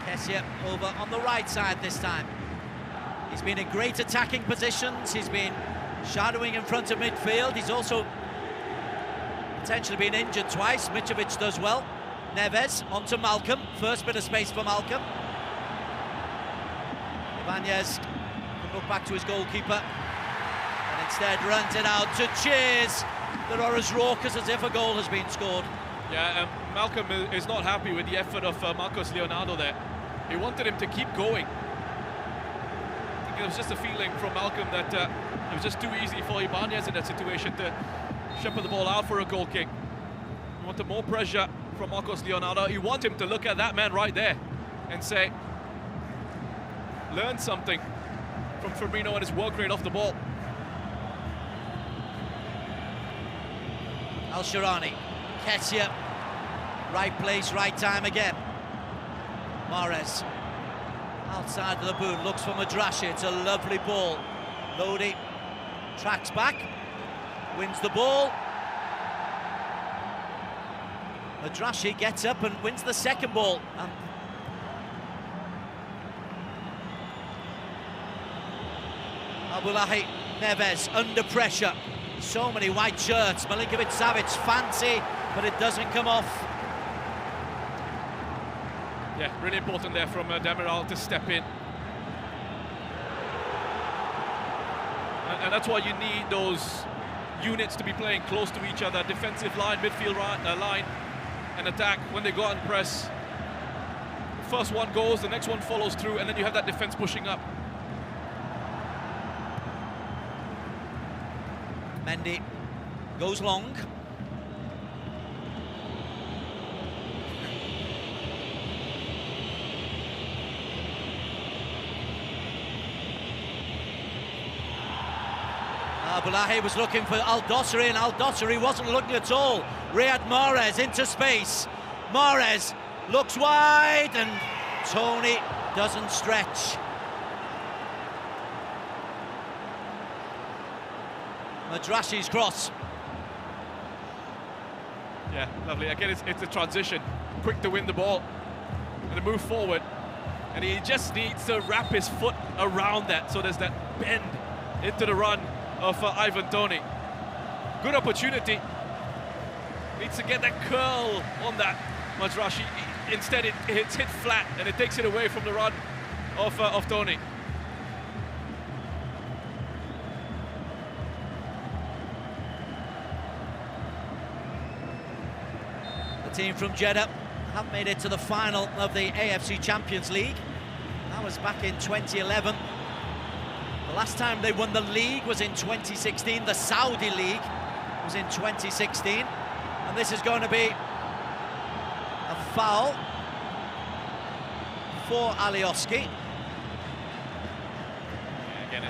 KSA over on the right side this time. He's been in great attacking positions. He's been shadowing in front of midfield. He's also potentially been injured twice. Mitrovic does well. Neves onto Malcolm. First bit of space for Malcolm. Ibanez can look back to his goalkeeper and instead runs it out to cheers that are as raucous as if a goal has been scored. Yeah, Malcolm is not happy with the effort of Marcos Leonardo there. He wanted him to keep going. I think it was just a feeling from Malcolm that it was just too easy for Ibanez in that situation to shepherd the ball out for a goal kick. He wanted more pressure from Marcos Leonardo. You want him to look at that man right there and say, learn something from Firmino and his work rate off the ball. Al-Shirani, Ketia, right place, right time again. Mahrez, outside of the boot, looks for Madrashi. It's a lovely ball. Lodi tracks back, wins the ball. Madrashi gets up and wins the second ball. And Abdullahi Neves under pressure. So many white shirts. Milinkovic-Savic fancy, but it doesn't come off. Yeah, really important there from Demiral to step in. And that's why you need those units to be playing close to each other. Defensive line, midfield line, and attack when they go out and press. The first one goes, the next one follows through, and then you have that defense pushing up. Mendy goes long. Abdullahi was looking for Al-Dossari, and Al-Dossari wasn't looking at all. Riyad Mahrez into space. Mahrez looks wide, and Tony doesn't stretch. Madrashi's cross. Yeah, lovely. Again, it's a transition. Quick to win the ball and to move forward. And he just needs to wrap his foot around that, so there's that bend into the run. of Ivan Toney. Good opportunity. Needs to get that curl on that Mazraoui. Instead, it's hit flat and it takes it away from the run of Toney. The team from Jeddah have made it to the final of the AFC Champions League. That was back in 2011. The last time they won the league was in 2016. The Saudi League was in 2016. And this is going to be a foul for Alioski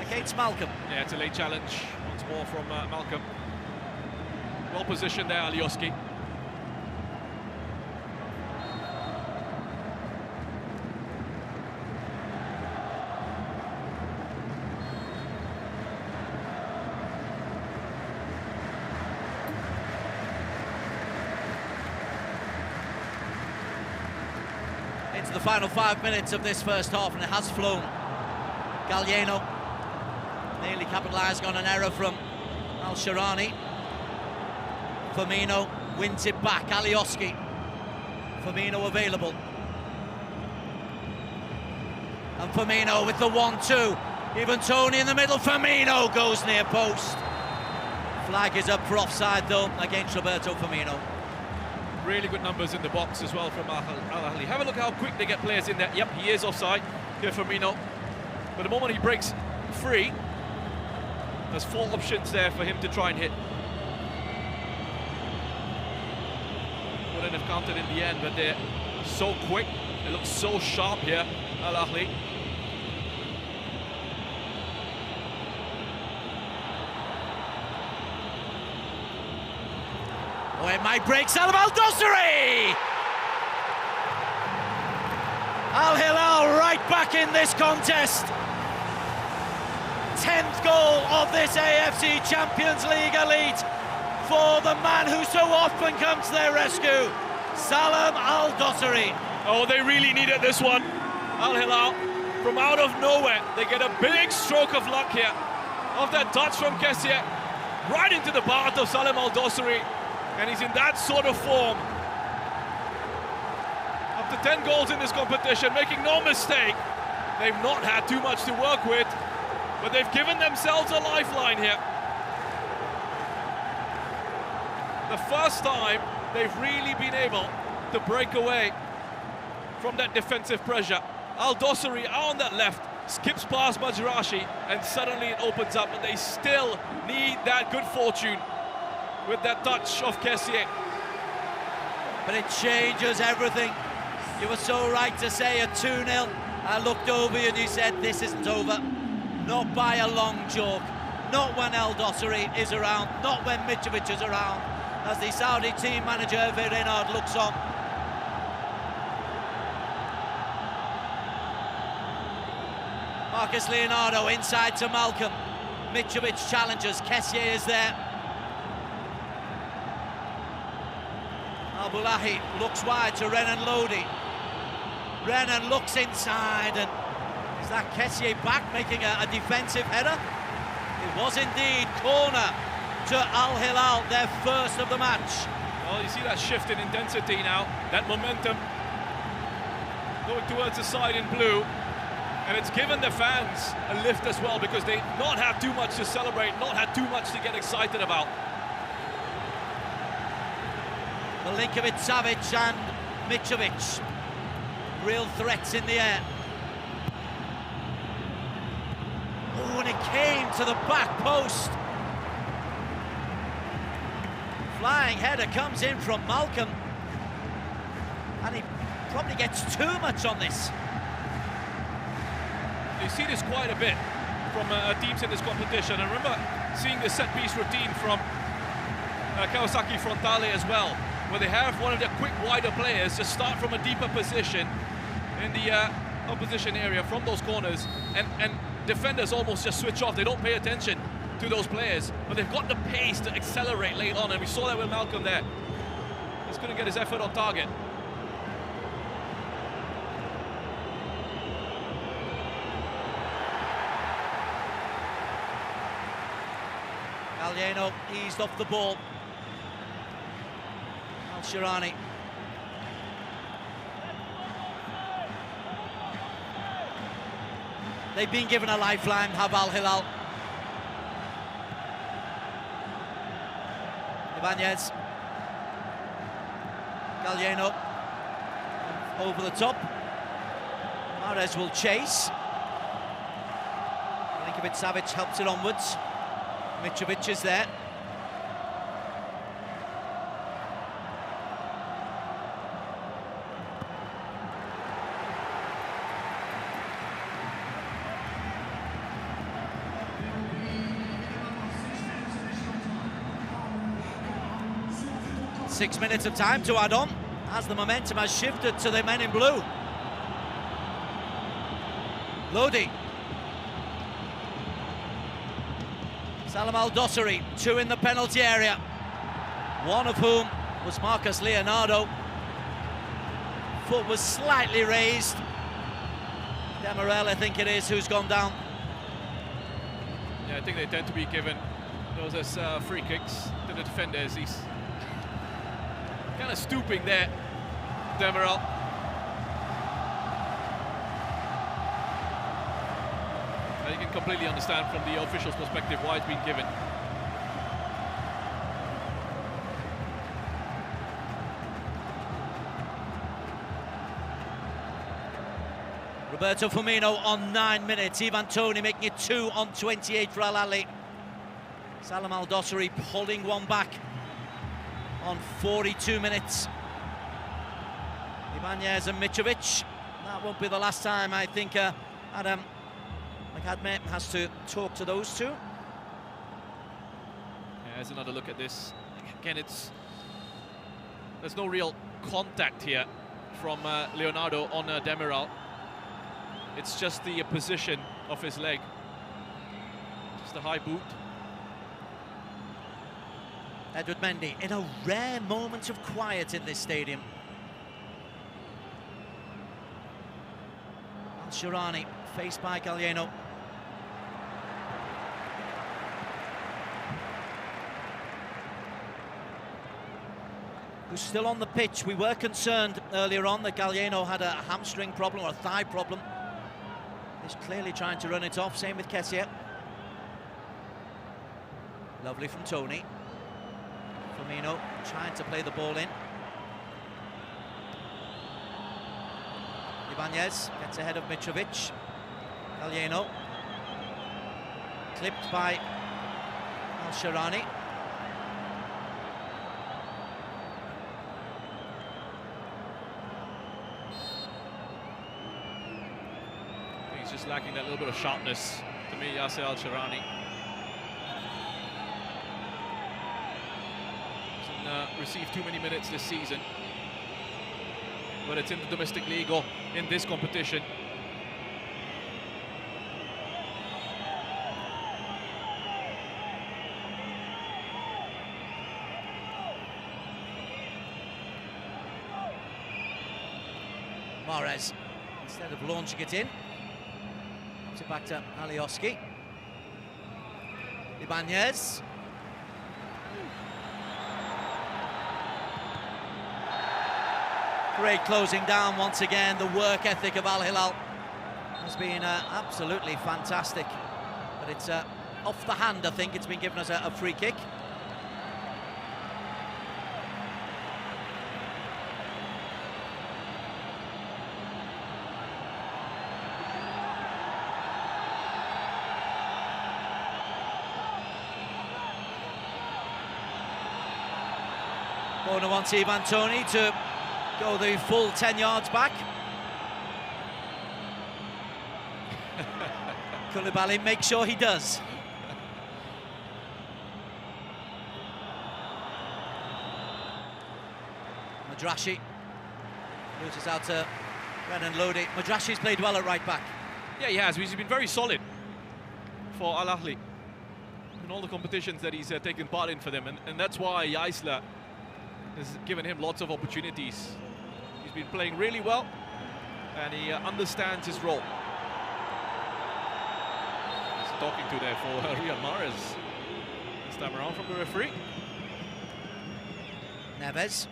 against Malcolm. Yeah, it's a late challenge once more from Malcolm. Well positioned there, Alioski. Into the final 5 minutes of this first half, and it has flown. Gallieno nearly capitalising on an error from Al-Sharani. Firmino wins it back. Alioski. Firmino available. And Firmino with the 1-2. Even Toney in the middle. Firmino goes near post. Flag is up for offside though against Roberto Firmino. Really good numbers in the box as well from Ahli. Have a look how quick they get players in there. Yep, he is offside here, Firmino. But the moment he breaks free, there's 4 options there for him to try and hit. Wouldn't have counted in the end, but they're so quick. They look so sharp here, Ahli. Oh, it might break. Salam Al-Dosari! Al-Hilal right back in this contest. 10th goal of this AFC Champions League Elite for the man who so often comes to their rescue, Salam Al-Dosari. Oh, they really needed this one. Al-Hilal, from out of nowhere, they get a big stroke of luck here. Off that touch from KSA, right into the path of Salam Al-Dosari. And he's in that sort of form. After 10 goals in this competition, making no mistake, they've not had too much to work with, but they've given themselves a lifeline here. The first time they've really been able to break away from that defensive pressure. Al-Dosari on that left, skips past Mazraoui, and suddenly it opens up, but they still need that good fortune with that touch of KSA. But it changes everything. You were so right to say at 2-0. I looked over you and you said this isn't over. Not by a long chalk. Not when Al-Dosari is around. Not when Mitrovic is around. As the Saudi team manager, Hervé Renard, looks on. Marcus Leonardo inside to Malcolm. Mitrovic challenges. KSA is there. Abdullahi looks wide to Renan Lodi. Renan looks inside, and is that KSA back making a defensive header? It was indeed. Corner to Al-Hilal, their first of the match. Well, you see that shift in intensity now, that momentum going towards the side in blue, and it's given the fans a lift as well, because they not have too much to celebrate, not had too much to get excited about. Milinkovic-Savic and Mitrovic. Real threats in the air. Oh, and it came to the back post. Flying header comes in from Malcolm. And he probably gets too much on this. You see this quite a bit from teams in this competition. I remember seeing the set-piece routine from Kawasaki Frontale as well, where they have one of their quick wider players just start from a deeper position in the opposition area from those corners, and defenders almost just switch off. They don't pay attention to those players, but they've got the pace to accelerate late on, and we saw that with Malcolm there. He's going to get his effort on target. Galeno eased off the ball. Al-Shirani. They've been given a lifeline, have Al Hilal. Ibanez. Galeno. Over the top. Mahrez will chase. Savic helps it onwards. Mitrovic is there. Six minutes of time to add on as the momentum has shifted to the men in blue. Lodi. Salam Al-Dossari, two in the penalty area, one of whom was Marcus Leonardo. Foot was slightly raised. Demirel, I think it is, who's gone down. Yeah, I think they tend to be given those as free kicks to the defenders. He's kind of stooping there, Demirel. You can completely understand from the official's perspective why it's been given. Roberto Firmino on 9 minutes. Ivan Toney making it 2 on 28 for Al Ahli. Salam Al-Dossari pulling one back on 42 minutes. Ibanez and Mitrovic. That won't be the last time, I think, Adam McAdme has to talk to those two. Yeah, here's another look at this. Again, there's no real contact here from Leonardo on Demirel. It's just the position of his leg. Just a high boot. Edward Mendy in a rare moment of quiet in this stadium. Al-Shirani faced by Galeno. Who's still on the pitch. We were concerned earlier on that Galeno had a hamstring problem or a thigh problem. He's clearly trying to run it off, same with KSA. Lovely from Toney. Firmino trying to play the ball in. Ibanez gets ahead of Mitrovic. Galeno. Clipped by Al-Shirani. He's just lacking that little bit of sharpness to me, Yasser Al-Shirani. Hasn't received too many minutes this season, but it's in the domestic league or in this competition. Mahrez, instead of launching it in, puts it back to Alioski. Ibanez. Great closing down once again. The work ethic of Al Hilal has been absolutely fantastic. But it's off the hand, I think. It's been given us a free kick. Bona wants Ivan Toney to go the full 10 yards back. Koulibaly makes sure he does. Madrashi loses out to Renan Lodi. Madrashi's played well at right back. Yeah, he has. He's been very solid for Al Ahli in all the competitions that he's taken part in for them, and that's why Eisler has given him lots of opportunities. He's been playing really well, and he understands his role. He's talking to there for Riyad Mahrez. He's time around from the referee. Neves.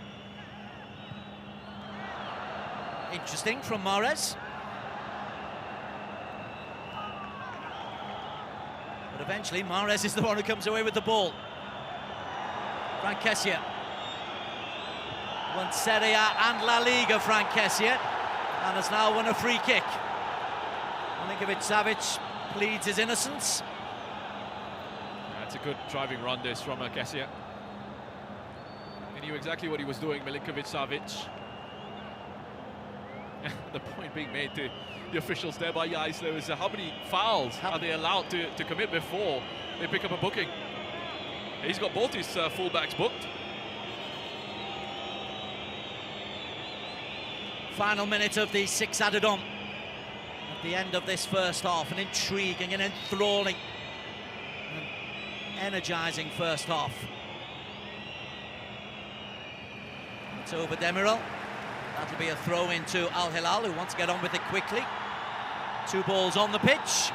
Interesting from Mahrez. But eventually Mahrez is the one who comes away with the ball. Frank KSA. Won Serie A and La Liga, Frank KSA, and has now won a free kick. Milinkovic-Savic pleads his innocence. That's a good driving run, this, from KSA. He knew exactly what he was doing, Milinkovic-Savic. The point being made to the officials there by Eisler is how many fouls are they allowed to commit before they pick up a booking? He's got both his fullbacks booked. Final minute of the 6 added on at the end of this first half. An intriguing and enthralling and energising first half. It's over Demiral. That'll be a throw into Al Hilal, who wants to get on with it quickly. 2 balls on the pitch.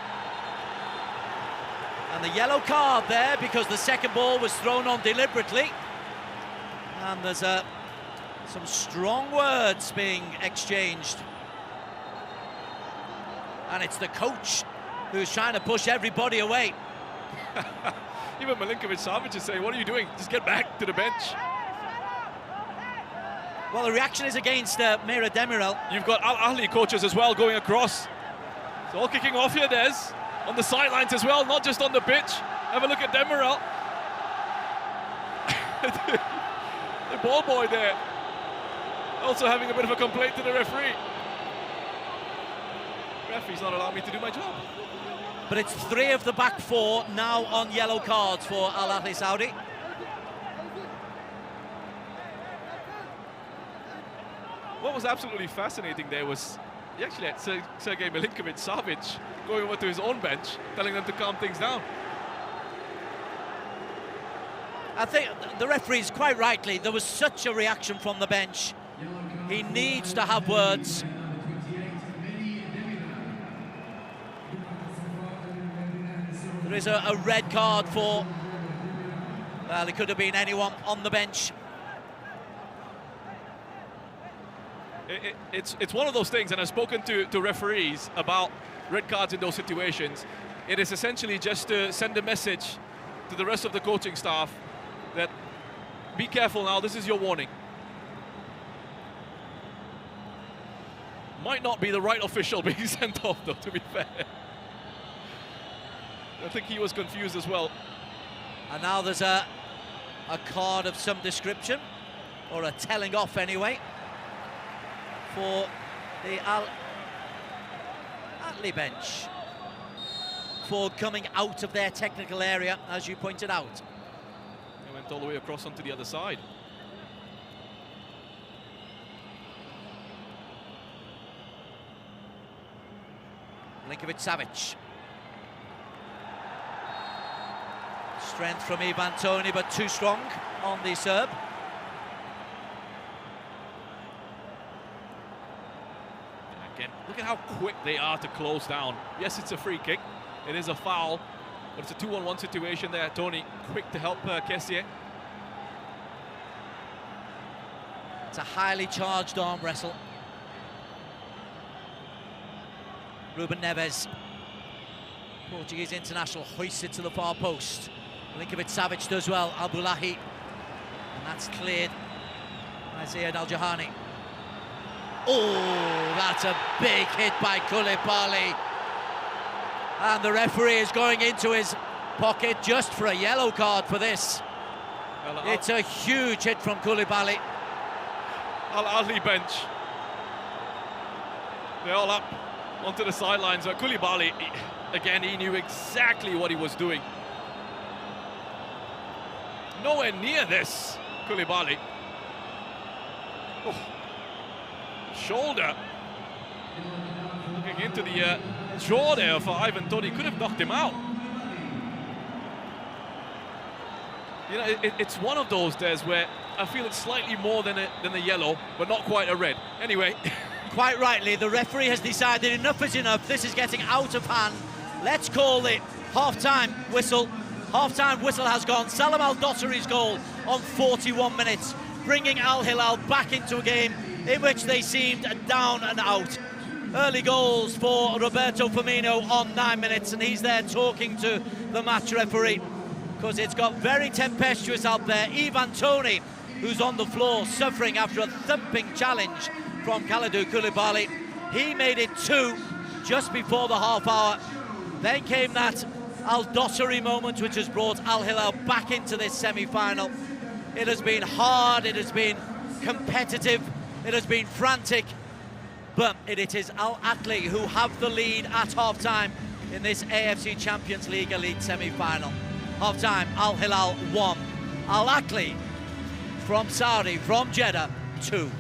And the yellow card there because the second ball was thrown on deliberately. And there's some strong words being exchanged. And it's the coach who's trying to push everybody away. Even Milinkovic-Savic is saying, what are you doing? Just get back to the bench. Well, the reaction is against Mira Demiral. You've got Ahli coaches as well going across. It's all kicking off here, Des. On the sidelines as well, not just on the pitch. Have a look at Demiral. The ball boy there. Also having a bit of a complaint to the referee. Referee's not allowing me to do my job. But it's 3 of the back 4 now on yellow cards for Al Ahli Saudi. What was absolutely fascinating there was he actually had Sergei Milinkovic-Savic going over to his own bench, telling them to calm things down. I think the referee's quite rightly, there was such a reaction from the bench. He needs to have words. There is a red card for, well, it could have been anyone on the bench. It's one of those things, and I've spoken to referees about red cards in those situations. It is essentially just to send a message to the rest of the coaching staff that be careful now, this is your warning. Might not be the right official being sent off, though, to be fair. I think he was confused as well. And now there's a card of some description, or a telling off anyway, for the Al Ahli bench for coming out of their technical area, as you pointed out. They went all the way across onto the other side. Milinkovic-Savic. Strength from Ivan Toney, but too strong on the Serb. Again, look at how quick they are to close down. Yes, it's a free kick. It is a foul, but it's a 2-on-1 situation there. Toney quick to help KSA. It's a highly charged arm wrestle. Ruben Neves, Portuguese international, hoists it to the far post. Milinkovic-Savic does well, Abdullahi, and that's cleared by Ziad Al-Jahani. Oh, that's a big hit by Koulibaly. And the referee is going into his pocket just for a yellow card for this. Well, it's a huge hit from Koulibaly. Al Ahli bench. They're all up onto the sidelines. Koulibaly, again, he knew exactly what he was doing. Nowhere near this, Koulibaly. Oh. Shoulder. Looking into the jaw there for Ivan Toney. Could have knocked him out. You know, it's one of those days where I feel it's slightly more than a yellow, but not quite a red. Anyway. Quite rightly, the referee has decided enough is enough. This is getting out of hand. Let's call it half-time whistle Half-time whistle has gone. Salam Al-Dossari's goal on 41 minutes, bringing Al Hilal back into a game in which they seemed down and out. Early goals for Roberto Firmino on 9 minutes, and he's there talking to the match referee because it's got very tempestuous out there. Ivan Toney, who's on the floor suffering after a thumping challenge from Kalidou Koulibaly. He made it 2 just before the half hour. Then came that Al-Dossari moment, which has brought Al Hilal back into this semi-final. It has been hard, it has been competitive, it has been frantic, but it is Ahli who have the lead at half-time in this AFC Champions League Elite semi-final. Half-time, Al Hilal 1, Ahli from Saudi, from Jeddah, 2.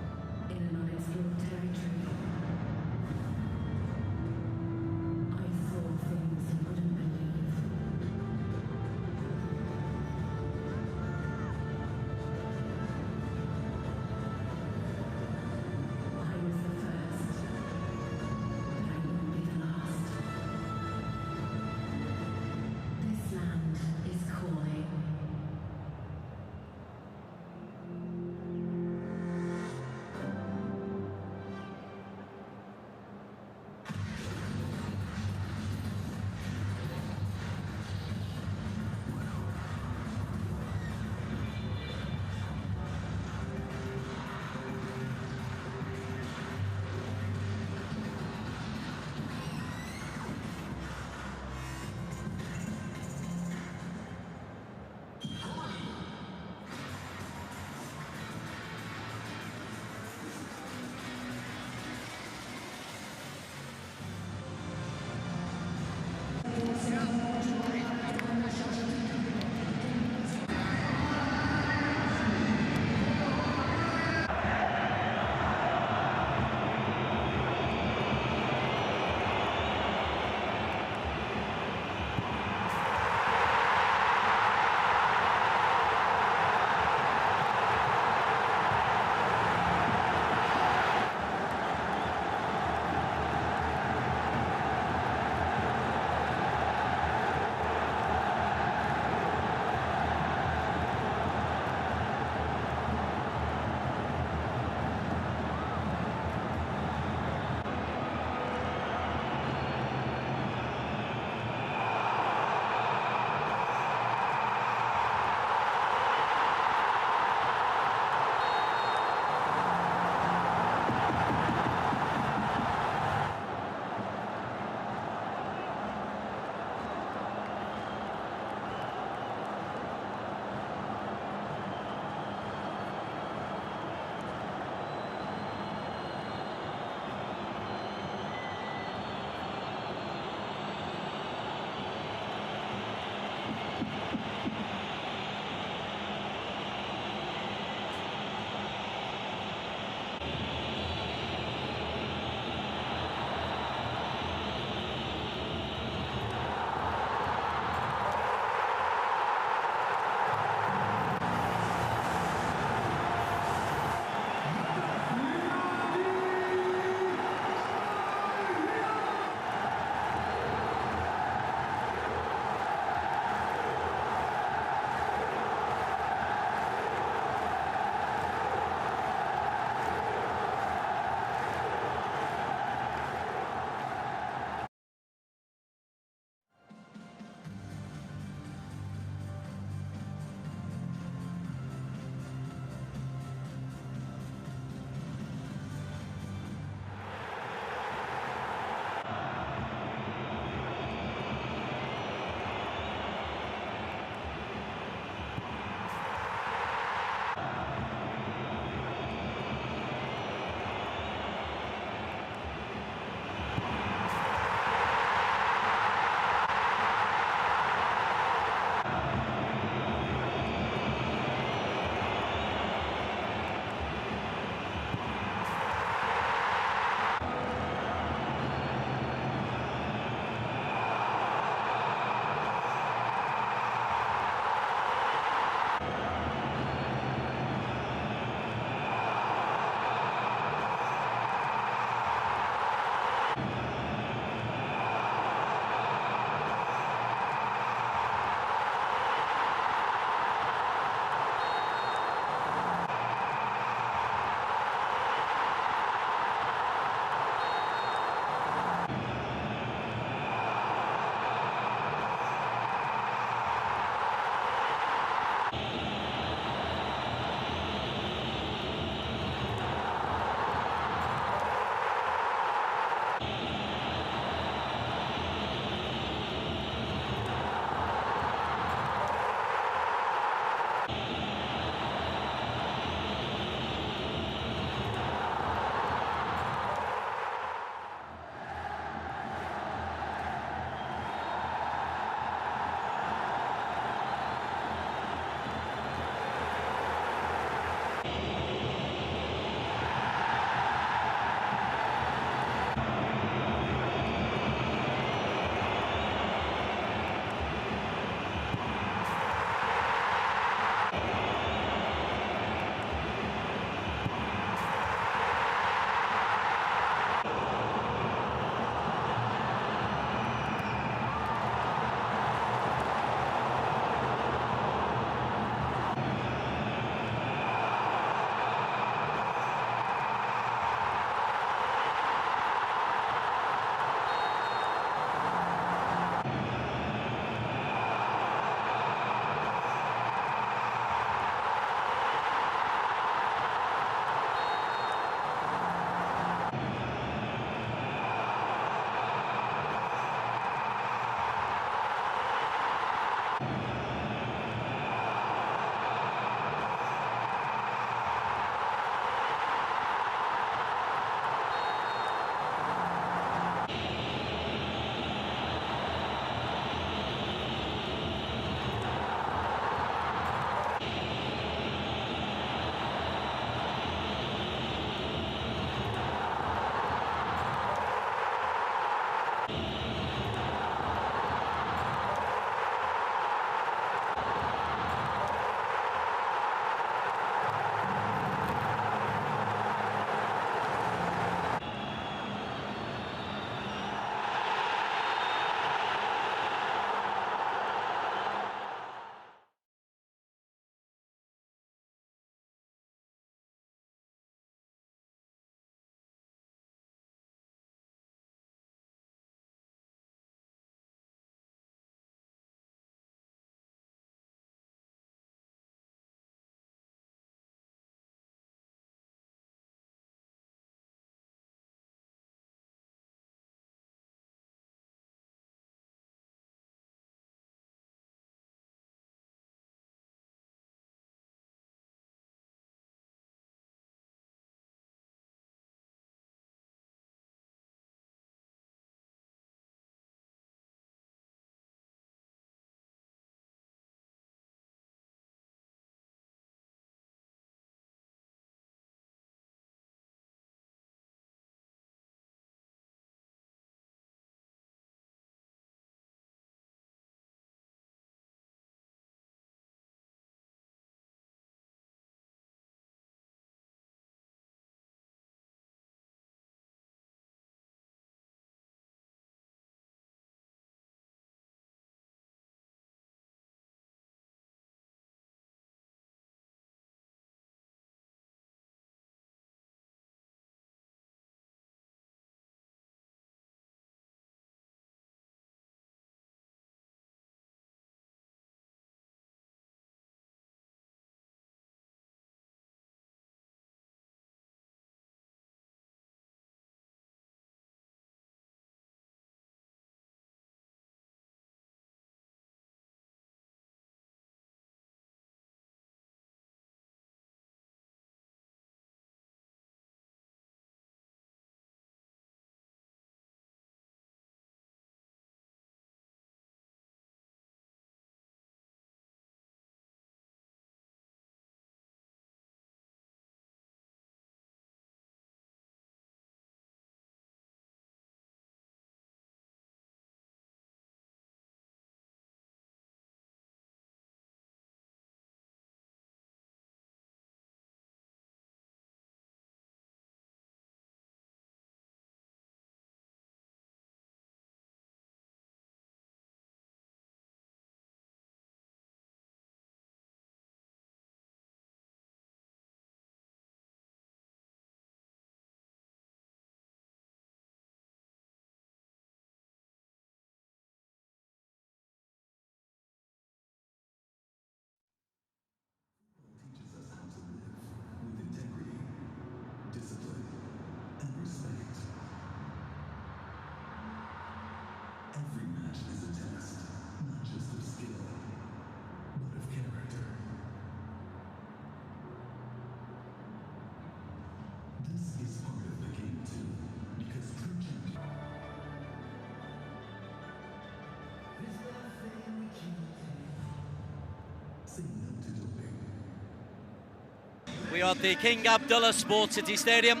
We are at the King Abdullah Sports City Stadium.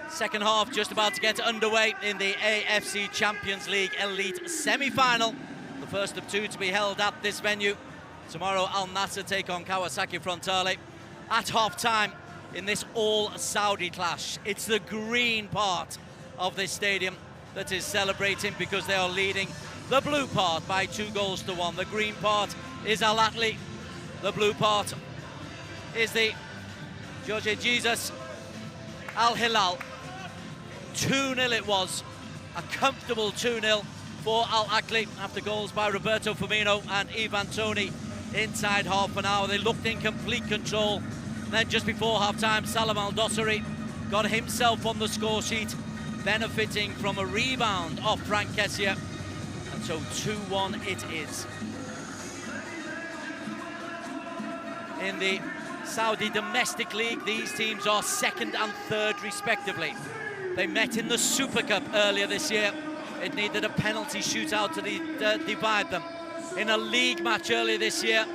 Second half just about to get underway in the AFC Champions League Elite semi-final. The first of two to be held at this venue. Tomorrow Al Nassr take on Kawasaki Frontale. At half-time in this all-Saudi clash, it's the green part of this stadium that is celebrating because they are leading the blue part by 2-1. The green part is Al Ahli. The blue part is the Jorge Jesus Al Hilal. 2-0 it was, a comfortable 2-0 for Al Ahli after goals by Roberto Firmino and Ivan Toney inside half an hour. They looked in complete control. And then just before half-time, Salam Al-Dosari got himself on the score sheet, benefiting from a rebound off Frank KSA. And so 2-1 it is. In the Saudi Domestic League, these teams are second and third respectively. They met in the Super Cup earlier this year. It needed a penalty shootout to divide them. In a league match earlier this year,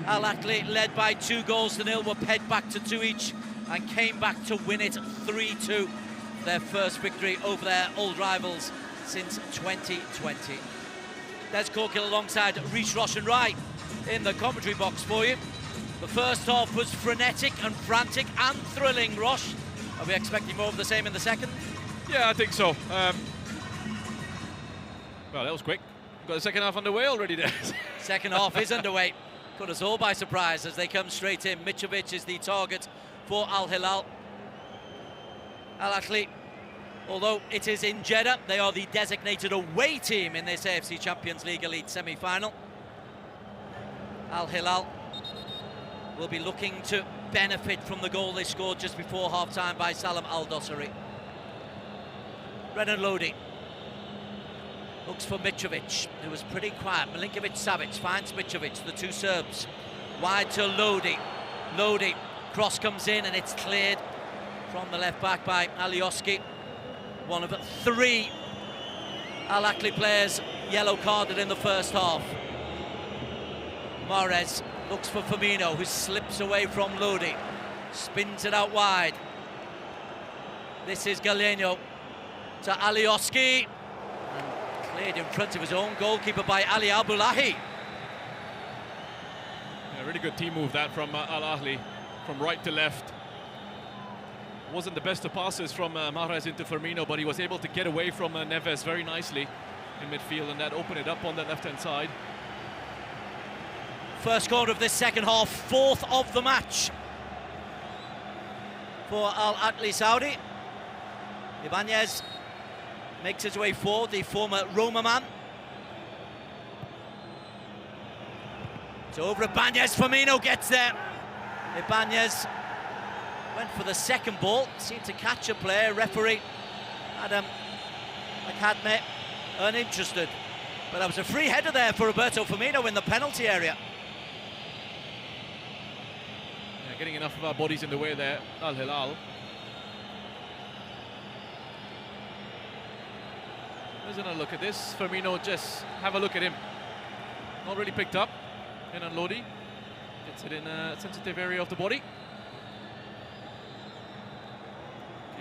Al Ahli, led by 2-0, were paid back to 2 each and came back to win it 3-2. Their first victory over their old rivals since 2020. Des Corkill alongside Reece Roshan Rai in the commentary box for you. The first half was frenetic and frantic and thrilling, Rosh. Are we expecting more of the same in the second? Yeah, I think so. Well, that was quick. We've got the second half underway already there. Second half is underway. Caught us all by surprise as they come straight in. Mitrovic is the target for Al Hilal. Al Ahli, although it is in Jeddah, they are the designated away team in this AFC Champions League Elite semi-final. Al Hilal will be looking to benefit from the goal they scored just before half-time by Salam Al-Dosari. Renan Lodi looks for Mitrovic, who was pretty quiet. Milinkovic-Savic finds Mitrovic, the two Serbs. Wide to Lodi. Lodi, cross comes in and it's cleared from the left-back by Alioski. One of 3 Al Ahli players yellow-carded in the first half. Mahrez looks for Firmino, who slips away from Lodi. Spins it out wide. This is Galeno to Alioski. Cleared in front of his own goalkeeper by Ali Abdullahi. Yeah, really good team move that from Al Ahli, from right to left. Wasn't the best of passes from Mahrez into Firmino, but he was able to get away from Neves very nicely in midfield, and that opened it up on the left-hand side. First corner of this second half, 4th of the match for Al Ahli Saudi. Ibanez makes his way forward, the former Roma man. It's over Ibanez, Firmino gets there. Ibanez went for the second ball, seemed to catch a player. Referee Adam Akadme uninterested. But that was a free header there for Roberto Firmino in the penalty area. Yeah, getting enough of our bodies in the way there, Al Hilal. There's another look at this. Firmino, just have a look at him. Not really picked up. In on Lodi. Gets it in a sensitive area of the body.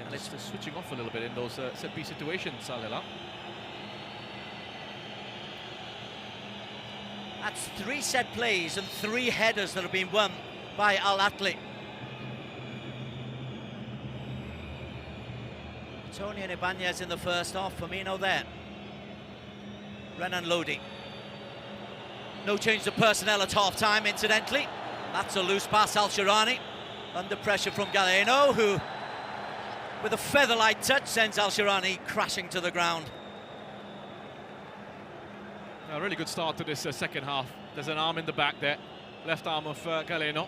And it's just switching off a little bit in those set-piece situations, Al Hilal. That's 3 set plays and 3 headers that have been won by Al Ahli. Tony and Ibanez in the first half, Firmino there. Renan Lodi. No change of personnel at half-time, incidentally. That's a loose pass, Al-Shirani. Under pressure from Galeno, who, with a feather-light touch, sends Al-Shirani crashing to the ground. A really good start to this second half. There's an arm in the back there. Left arm of Galeno.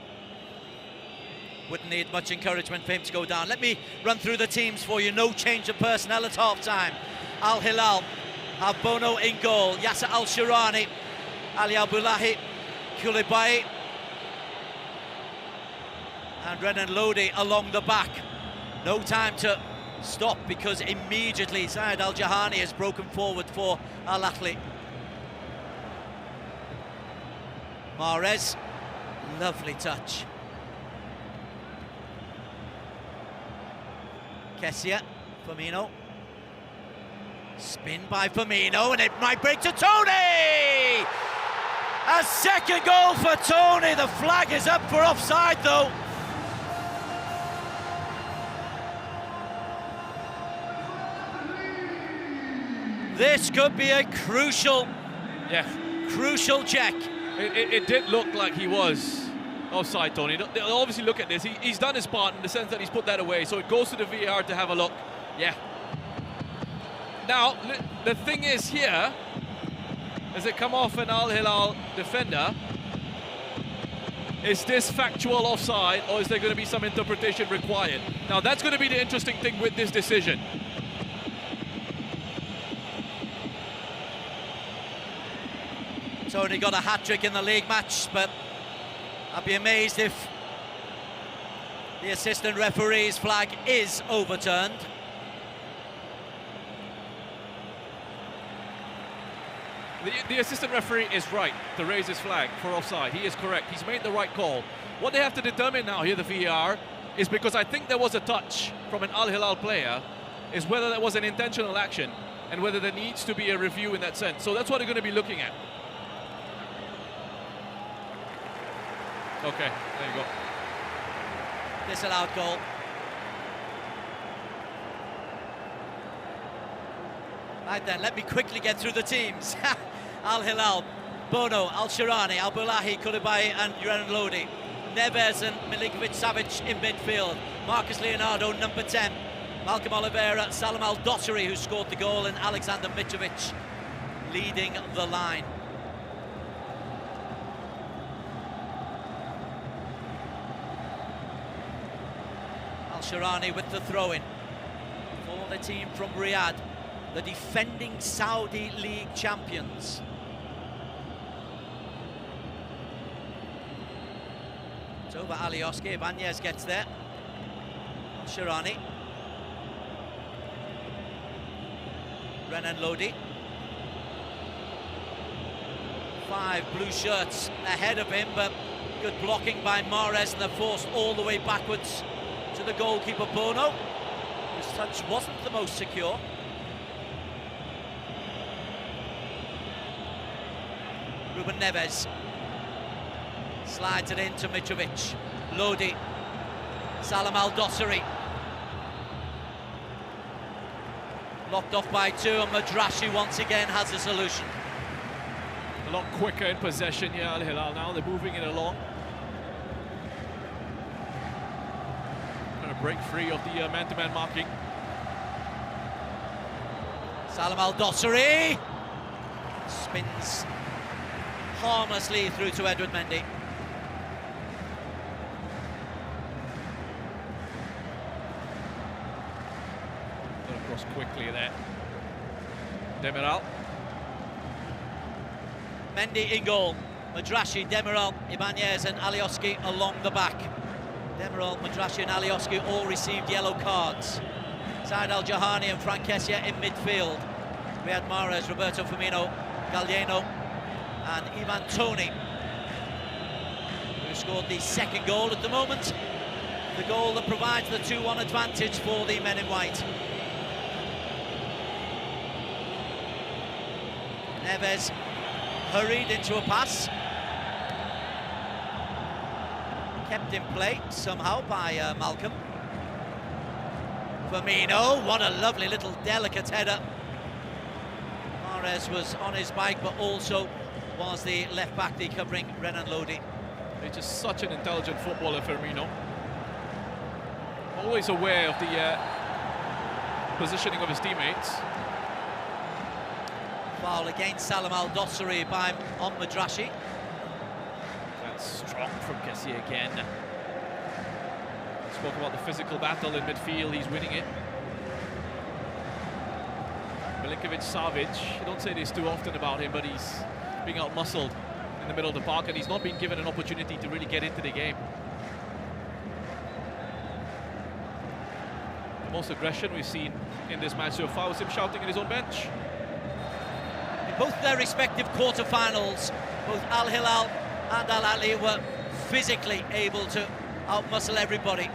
Wouldn't need much encouragement for him to go down. Let me run through the teams for you. No change of personnel at half-time. Al Hilal have Bono in goal. Yasser Al-Shirani, Ali Abdullahi, Koulibaly, and Renan Lodi along the back. No time to stop because immediately Zayed Al-Jahani has broken forward for Al Ahli. Mahrez, lovely touch. KSA, Firmino. Spin by Firmino, and it might break to Tony! A second goal for Tony. The flag is up for offside, though. This could be a crucial check. It did look like he was offside, Tony. They'll obviously look at this. He's done his part in the sense that he's put that away, so it goes to the VAR to have a look. Yeah. Now, the thing is here, as it come off an Al Hilal defender, is this factual offside, or is there going to be some interpretation required? Now, that's going to be the interesting thing with this decision. Tony got a hat-trick in the league match, but I'd be amazed if the assistant referee's flag is overturned. The assistant referee is right to raise his flag for offside. He is correct. He's made the right call. What they have to determine now here, the VAR, is because I think there was a touch from an Al Hilal player, is whether that was an intentional action and whether there needs to be a review in that sense. So that's what they're going to be looking at. Okay, there you go. Disallowed goal. Right then, let me quickly get through the teams. Al Hilal, Bono, Al Shirani, Al Bulahi, Koulibaly and Renan Lodi. Neves and Milinkovic-Savic in midfield. Marcus Leonardo, number 10. Malcolm Oliveira, Salam Al-Dossari, who scored the goal, and Alexander Mitrovic leading the line. Al Shirani with the throw-in for the team from Riyadh, the defending Saudi League champions. It's over Alioski. Ibanez gets there. Shirani. Renan Lodi. 5 blue shirts ahead of him, but good blocking by Mahrez, and they're forced all the way backwards to the goalkeeper Bono, whose touch wasn't the most secure. Ruben Neves slides it into Mitrovic. Lodi, Salam Al-Dossari. Locked off by 2, and Madrashi once again has a solution. A lot quicker in possession here, Al Hilal now. They're moving it along. Trying to break free of the man-to-man marking. Salam Al-Dossari spins harmlessly through to Edward Mendy. Got across quickly there. Demiral. Mendy in goal. Madrashi, Demiral, Ibanez and Alioski along the back. Demiral, Madrashi and Alioski all received yellow cards. Saad Al-Jahani and Frank KSA in midfield. Riyad Mahrez, Roberto Firmino, Gallieno and Ivan Toney, who scored the second goal at the moment. The goal that provides the 2-1 advantage for the men in white. Neves hurried into a pass. Kept in play somehow by Malcolm. Firmino, what a lovely little delicate header. Mahrez was on his bike, but also was the left back covering Renan Lodi. He's just such an intelligent footballer, Firmino. Always aware of the positioning of his teammates. Foul against Salam Al-Dossari by Madrashi. That's strong from KSA again. Spoke about the physical battle in midfield, he's winning it. Milinkovic-Savic, you don't say this too often about him, but he's being out-muscled in the middle of the park, and he's not been given an opportunity to really get into the game. The most aggression we've seen in this match so far was him shouting at his own bench. In both their respective quarter-finals, both Al Hilal and Ahli were physically able to outmuscle everybody.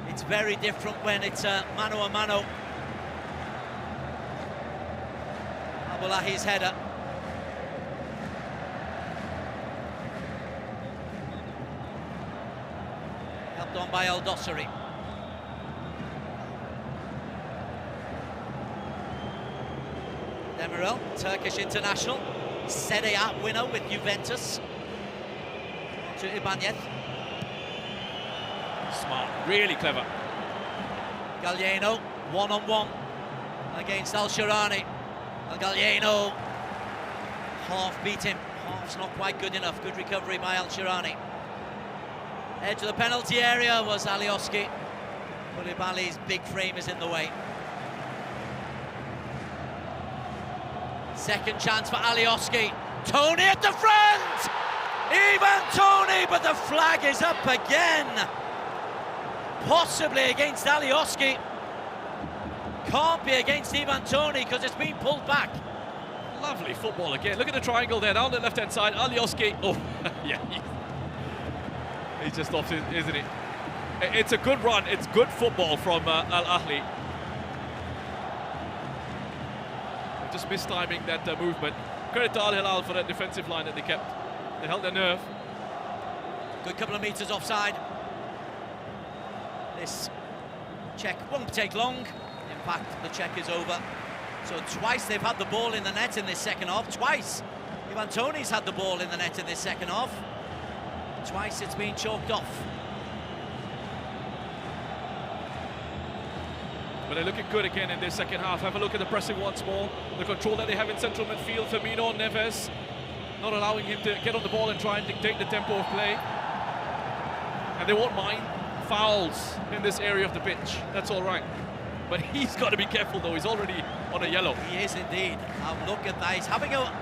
It's very different when it's mano a mano. Abdullahi's header. Helped on by El Dosseri. Demirel, Turkish international, Serie A winner with Juventus. To Ibanez. Smart, really clever. Gallieno, one-on-one against Al-Shirani. And Gallieno half beat him. Half's not quite good enough. Good recovery by Al-Shirani. Edge of the penalty area was Alioski. Koulibaly's big frame is in the way. Second chance for Alioski. Tony at the front! Even Tony, but the flag is up again. Possibly against Alioski. Can't be against Ivan Tony because it's been pulled back. Lovely football again. Look at the triangle there down the left-hand side. Alioski. Oh, yeah. He's just off, isn't he? It's a good run. It's good football from Al Ahli. Just mistiming that movement. Credit to Al Hilal for that defensive line that they kept. They held their nerve. Good couple of metres offside. This check won't take long. In fact, the check is over. So twice they've had the ball in the net in this second half. Twice Ivan Tony's had the ball in the net in this second half. Twice it's been chalked off. But they're looking good again in this second half. Have a look at the pressing once more. The control that they have in central midfield. Firmino, Neves, not allowing him to get on the ball and try and dictate the tempo of play. And they won't mind fouls in this area of the pitch. That's all right. But he's got to be careful, though. He's already on a yellow. He is indeed. Now look at that. He's having a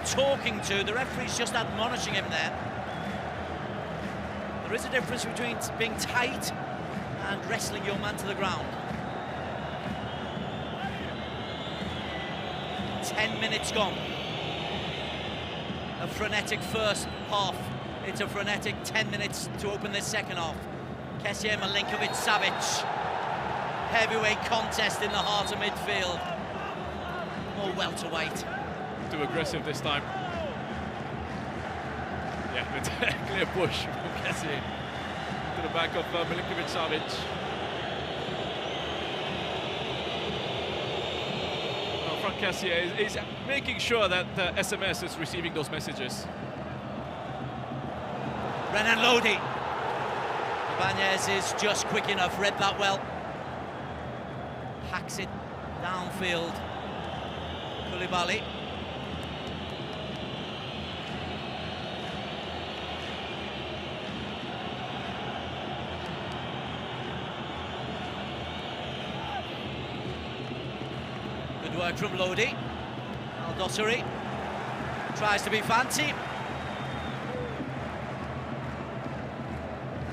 talking to. The referee's just admonishing him there. There is a difference between being tight and wrestling your man to the ground. 10 minutes gone. A frenetic first half. It's a frenetic 10 minutes to open this second half. KSA, Milinkovic, Savic. Heavyweight contest in the heart of midfield. More welterweight. Too aggressive this time. Yeah, it's a clear push from KSA to the back of Milinkovic, Savic. Frank KSA is making sure that SMS is receiving those messages. Renan Lodi. Ibanez is just quick enough, read that well. Hacks it downfield. Koulibaly. Good work from Lodi. Al Dosseri tries to be fancy.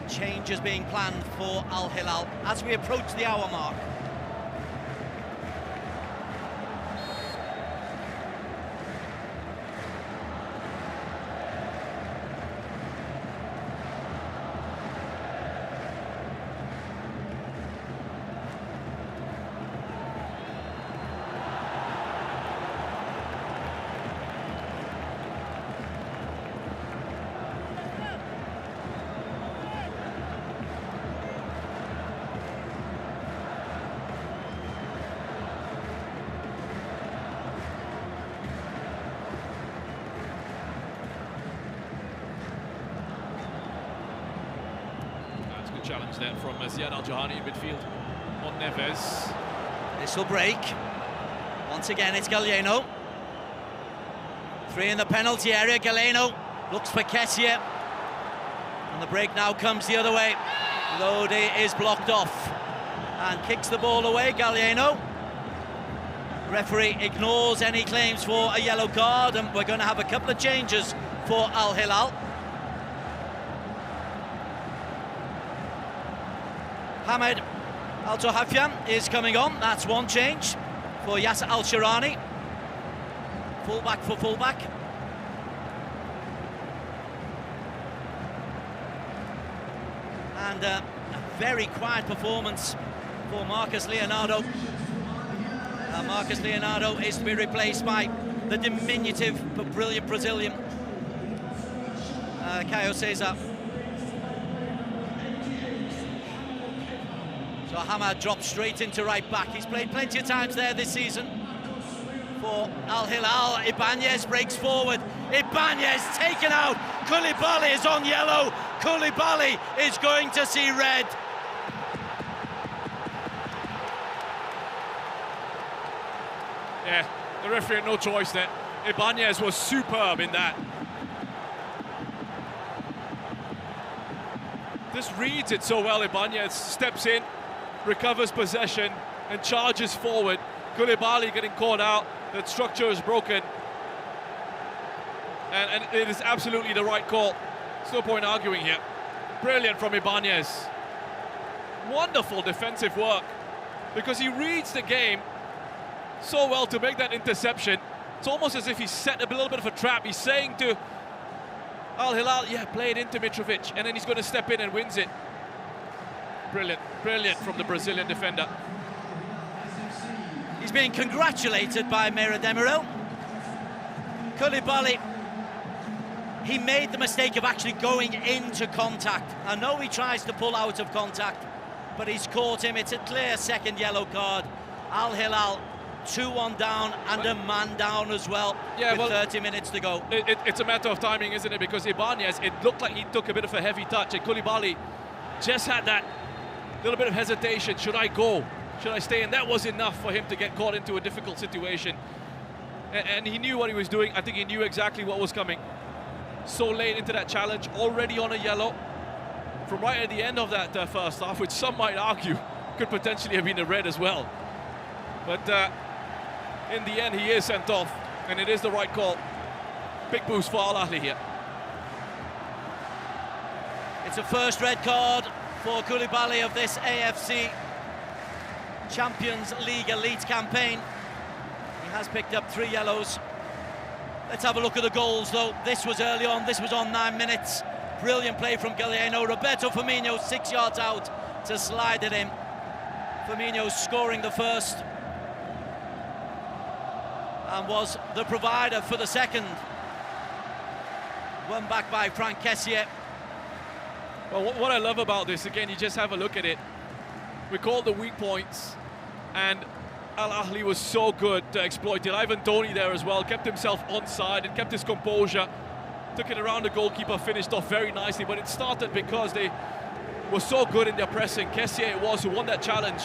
Changes being planned for Al Hilal as we approach the hour mark. Challenge there from Ziad Al-Jahani in midfield on Neves. This will break. Once again, it's Gallieno. 3 in the penalty area. Gallieno looks for KSA. And the break now comes the other way. Lodi is blocked off and kicks the ball away. Gallieno. Referee ignores any claims for a yellow card, and we're going to have a couple of changes for Al Hilal. Hamed Al-Tohafian is coming on. That's one change for Yasser Al-Shirani. Fullback for fullback. And a very quiet performance for Marcus Leonardo. Marcus Leonardo is to be replaced by the diminutive but brilliant Brazilian KSA. So Hamad drops straight into right back. He's played plenty of times there this season for Al Hilal. Ibanez breaks forward. Ibanez taken out. Koulibaly is on yellow. Koulibaly is going to see red. Yeah, the referee had no choice there. Ibanez was superb in that. Just reads it so well. Ibanez steps in, recovers possession and charges forward. Koulibaly getting caught out. That structure is broken. And it is absolutely the right call. There's no point arguing here. Brilliant from Ibanez. Wonderful defensive work, because he reads the game so well to make that interception. It's almost as if he set a little bit of a trap. He's saying to Al Hilal, yeah, play it into Mitrovic, and then he's going to step in and wins it. Brilliant, brilliant from the Brazilian defender. He's being congratulated by Meira Demirel. Koulibaly, he made the mistake of actually going into contact. I know he tries to pull out of contact, but he's caught him. It's a clear second yellow card. Al Hilal 2-1 down and a man down as well, with 30 minutes to go. It's a matter of timing, isn't it? Because Ibanez, it looked like he took a bit of a heavy touch, and Koulibaly just had that little bit of hesitation. Should I go? Should I stay? And that was enough for him to get caught into a difficult situation. And he knew what he was doing. I think he knew exactly what was coming. So late into that challenge, already on a yellow from right at the end of that first half, which some might argue could potentially have been a red as well. But in the end, he is sent off, and it is the right call. Big boost for Al Ahli here. It's a first red card for Koulibaly of this AFC Champions League Elite campaign. He has picked up 3 yellows. Let's have a look at the goals, though. This was early on. This was on 9 minutes. Brilliant play from Galeno. Roberto Firmino 6 yards out to slide it in. Firmino scoring the first and was the provider for the second. Won back by Frank KSA. Well, what I love about this, again, you just have a look at it. We called the weak points, and Al Ahli was so good to exploit it. Ivan Toney there as well, kept himself onside and kept his composure. Took it around the goalkeeper, finished off very nicely, but it started because they were so good in their pressing. KSA it was who won that challenge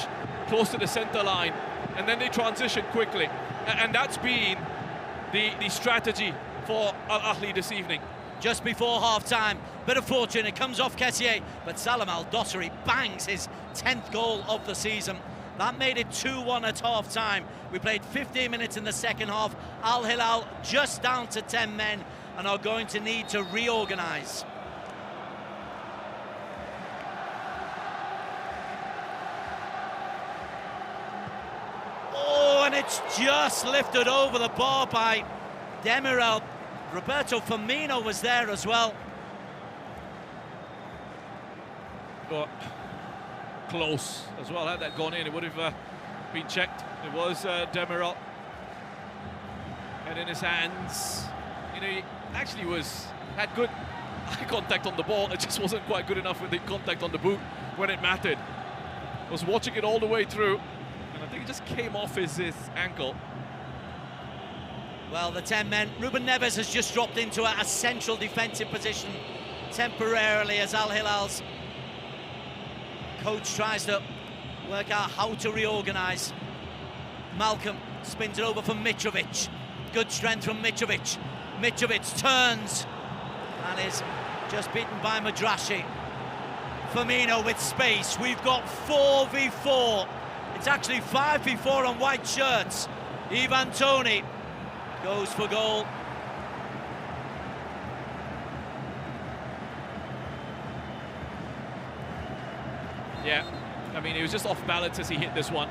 close to the centre line, and then they transitioned quickly. And that's been the strategy for Al Ahli this evening. Just before half-time, bit of fortune, it comes off KSA, but Salam Al-Dossari bangs his 10th goal of the season. That made it 2-1 at half-time. We played 15 minutes in the second half. Al Hilal just down to 10 men and are going to need to reorganise. Oh, and it's just lifted over the bar by Demirel. Roberto Firmino was there as well. But close as well. Had that gone in, it would have been checked. It was Demirel. And in his hands, you know, he actually had good eye contact on the ball. It just wasn't quite good enough with the contact on the boot when it mattered. Was watching it all the way through, and I think it just came off his ankle. Well, the 10 men, Ruben Neves has just dropped into a central defensive position temporarily as Al Hilal's coach tries to work out how to reorganise. Malcolm spins it over for Mitrovic. Good strength from Mitrovic. Mitrovic turns and is just beaten by Madrashi. Firmino with space. We've got 4v4. It's actually 5v4 on white shirts. Ivan Toney goes for goal. Yeah, I mean, he was just off balance as he hit this one.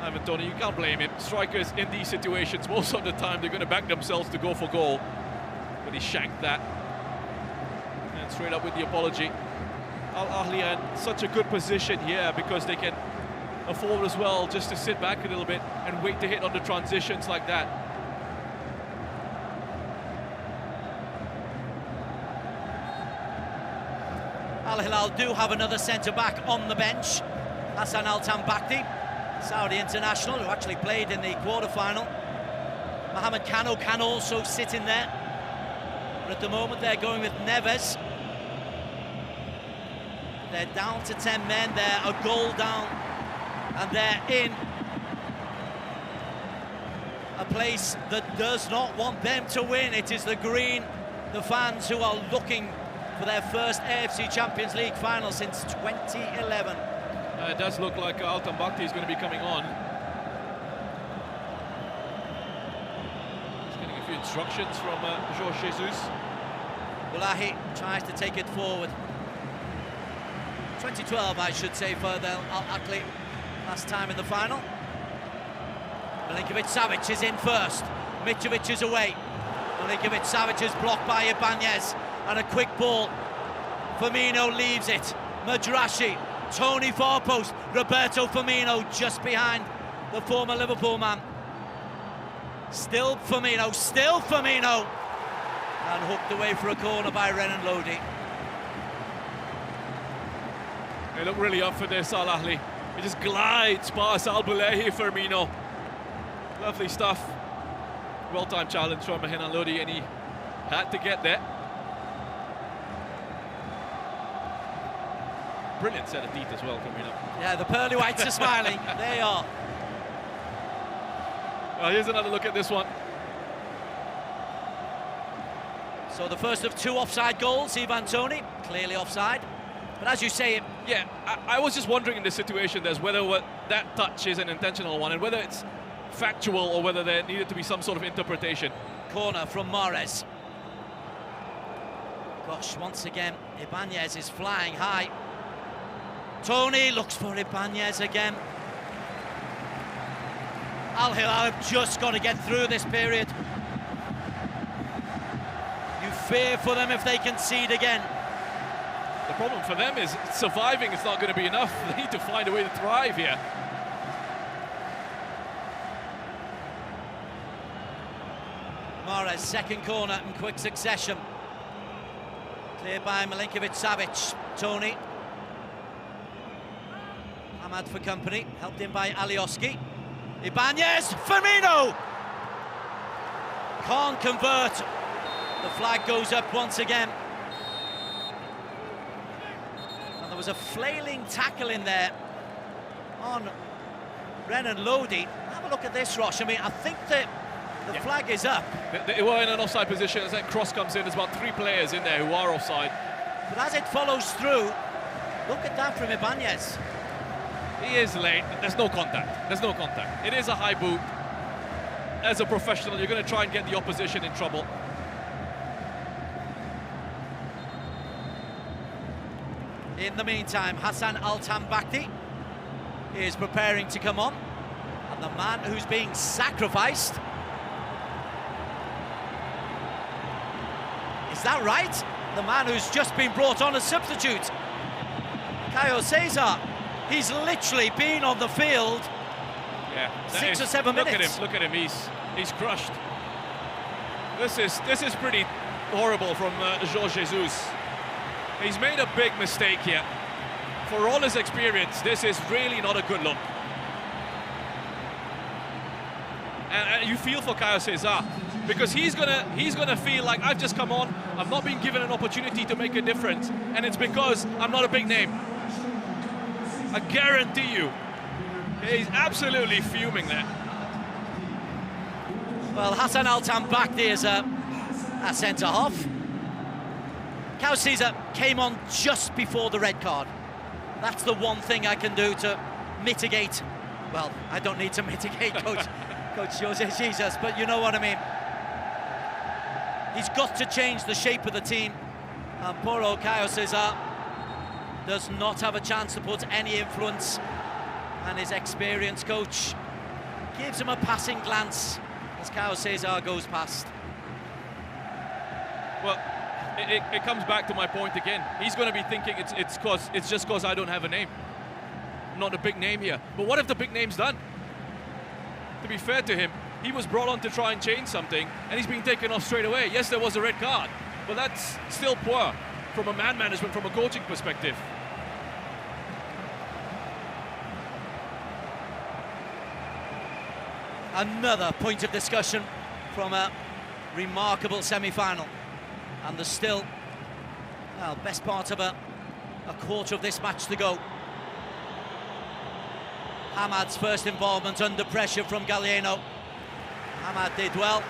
Ivan Toney, you can't blame him. Strikers in these situations, most of the time, they're going to back themselves to go for goal. But he shanked that. And straight up with the apology. Ahli are in such a good position here because they can afford as well just to sit back a little bit and wait to hit on the transitions like that. Al Hilal do have another centre-back on the bench, Hassan Al-Tambakti, Saudi international, who actually played in the quarter-final. Mohamed Kano can also sit in there, but at the moment they're going with Neves. They're down to 10 men, they're a goal down, and they're in a place that does not want them to win. It is the green, the fans who are looking for their first AFC Champions League final since 2011. It does look like Al-Tambakti is going to be coming on. He's getting a few instructions from Jorge Jesus. Ahli tries to take it forward. 2012, I should say, for the Al-Ahli, last time in the final. Milinkovic-Savic is in first. Mitrovic is away. Milinkovic-Savic is blocked by Ibanez, and a quick ball. Firmino leaves it. Madrashi, Tony far post. Roberto Firmino just behind the former Liverpool man. Still Firmino. And hooked away for a corner by Renan Lodi. They look really up for this, Al Ahli. He just glides past Al-Bulahi Firmino. Lovely stuff. Well-timed challenge from Renan Lodi, and he had to get there. Brilliant set of teeth as well, Firmino. Yeah, the pearly whites are smiling. They are. Well, here's another look at this one. So the first of two offside goals, Ivan Toney, clearly offside. But as you say, yeah, I was just wondering in this situation, whether that touch is an intentional one and whether it's factual or whether there needed to be some sort of interpretation. Corner from Mahrez. Gosh, once again, Ibanez is flying high. Tony looks for Ibanez again. Al Hilal have just got to get through this period. You fear for them if they concede again. The problem for them is surviving is not going to be enough. They need to find a way to thrive here. Mahrez, second corner in quick succession. Cleared by Milinkovic-Savic. Tony. Ahmad for company, helped in by Alioski. Ibanez, Firmino! Can't convert. The flag goes up once again. And there was a flailing tackle in there on Renan Lodi. Have a look at this, Rosh. I mean, I think that the flag is up. They were in an offside position. As that cross comes in, there's about 3 players in there who are offside. But as it follows through, look at that from Ibanez. He is late. There's no contact. There's no contact. It is a high boot. As a professional, you're going to try and get the opposition in trouble. In the meantime, Hassan Al-Tambakti is preparing to come on. And the man who's being sacrificed... Is that right? The man who's just been brought on as substitute. KSA. He's literally been on the field 6 or 7 minutes. Look at him. He's crushed. This is pretty horrible from Jorge Jesus. He's made a big mistake here. For all his experience, this is really not a good look. And you feel for KSA because he's gonna feel like I've just come on. I've not been given an opportunity to make a difference, and it's because I'm not a big name. I guarantee you, he's absolutely fuming there. Well, Hassan Al-Tambakti is a centre-half. KSA came on just before the red card. That's the one thing I can do to mitigate. Well, I don't need to mitigate Coach Jorge Jesus, but you know what I mean. He's got to change the shape of the team. And poor old KSA does not have a chance to put any influence, and his experienced coach gives him a passing glance as KSA goes past. Well, it comes back to my point again. He's going to be thinking it's just because I don't have a name. I'm not a big name here. But what if the big name's done? To be fair to him, he was brought on to try and change something, and he's being taken off straight away. Yes, there was a red card, but that's still poor from a man management, from a coaching perspective. Another point of discussion from a remarkable semi-final. And there's still, well, best part of a quarter of this match to go. Hamad's first involvement under pressure from Galeno. Hamad did well.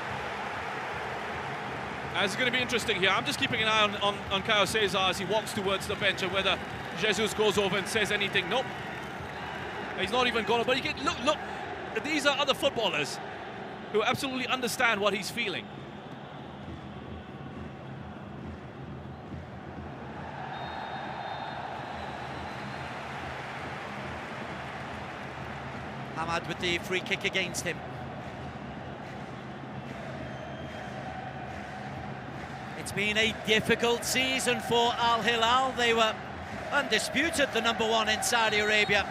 It's going to be interesting here. I'm just keeping an eye on KSA as he walks towards the bench, and whether Jesus goes over and says anything. Nope. He's not even gone. But you get, look, these are other footballers who absolutely understand what he's feeling. Hamad with the free kick against him. It's been a difficult season for Al Hilal. They were undisputed the #1 in Saudi Arabia.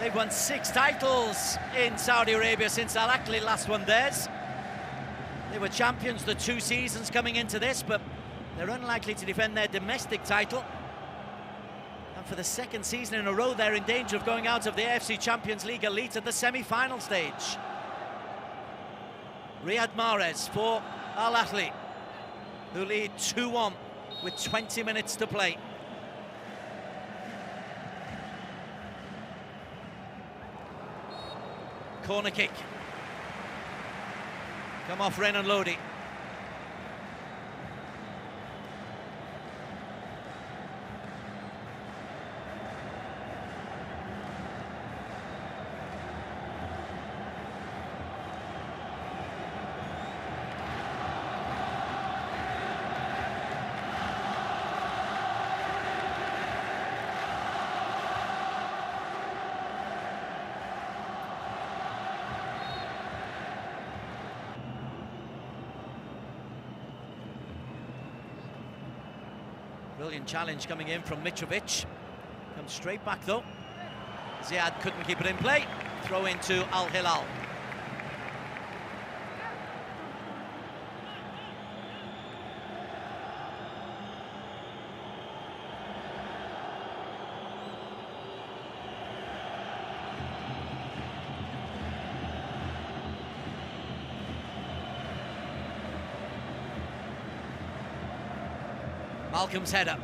They've won 6 titles in Saudi Arabia since Al Ahli last won theirs. They were champions the 2 seasons coming into this, but they're unlikely to defend their domestic title. And for the 2nd season in a row, they're in danger of going out of the AFC Champions League Elite at the semi-final stage. Riyad Mahrez for Al Ahli, who lead 2-1 with 20 minutes to play. Corner kick. Come off Renan Lodi. Brilliant challenge coming in from Mitrovic. Comes straight back though. Ziad couldn't keep it in play. Throw into Al Hilal. Malcolm's header.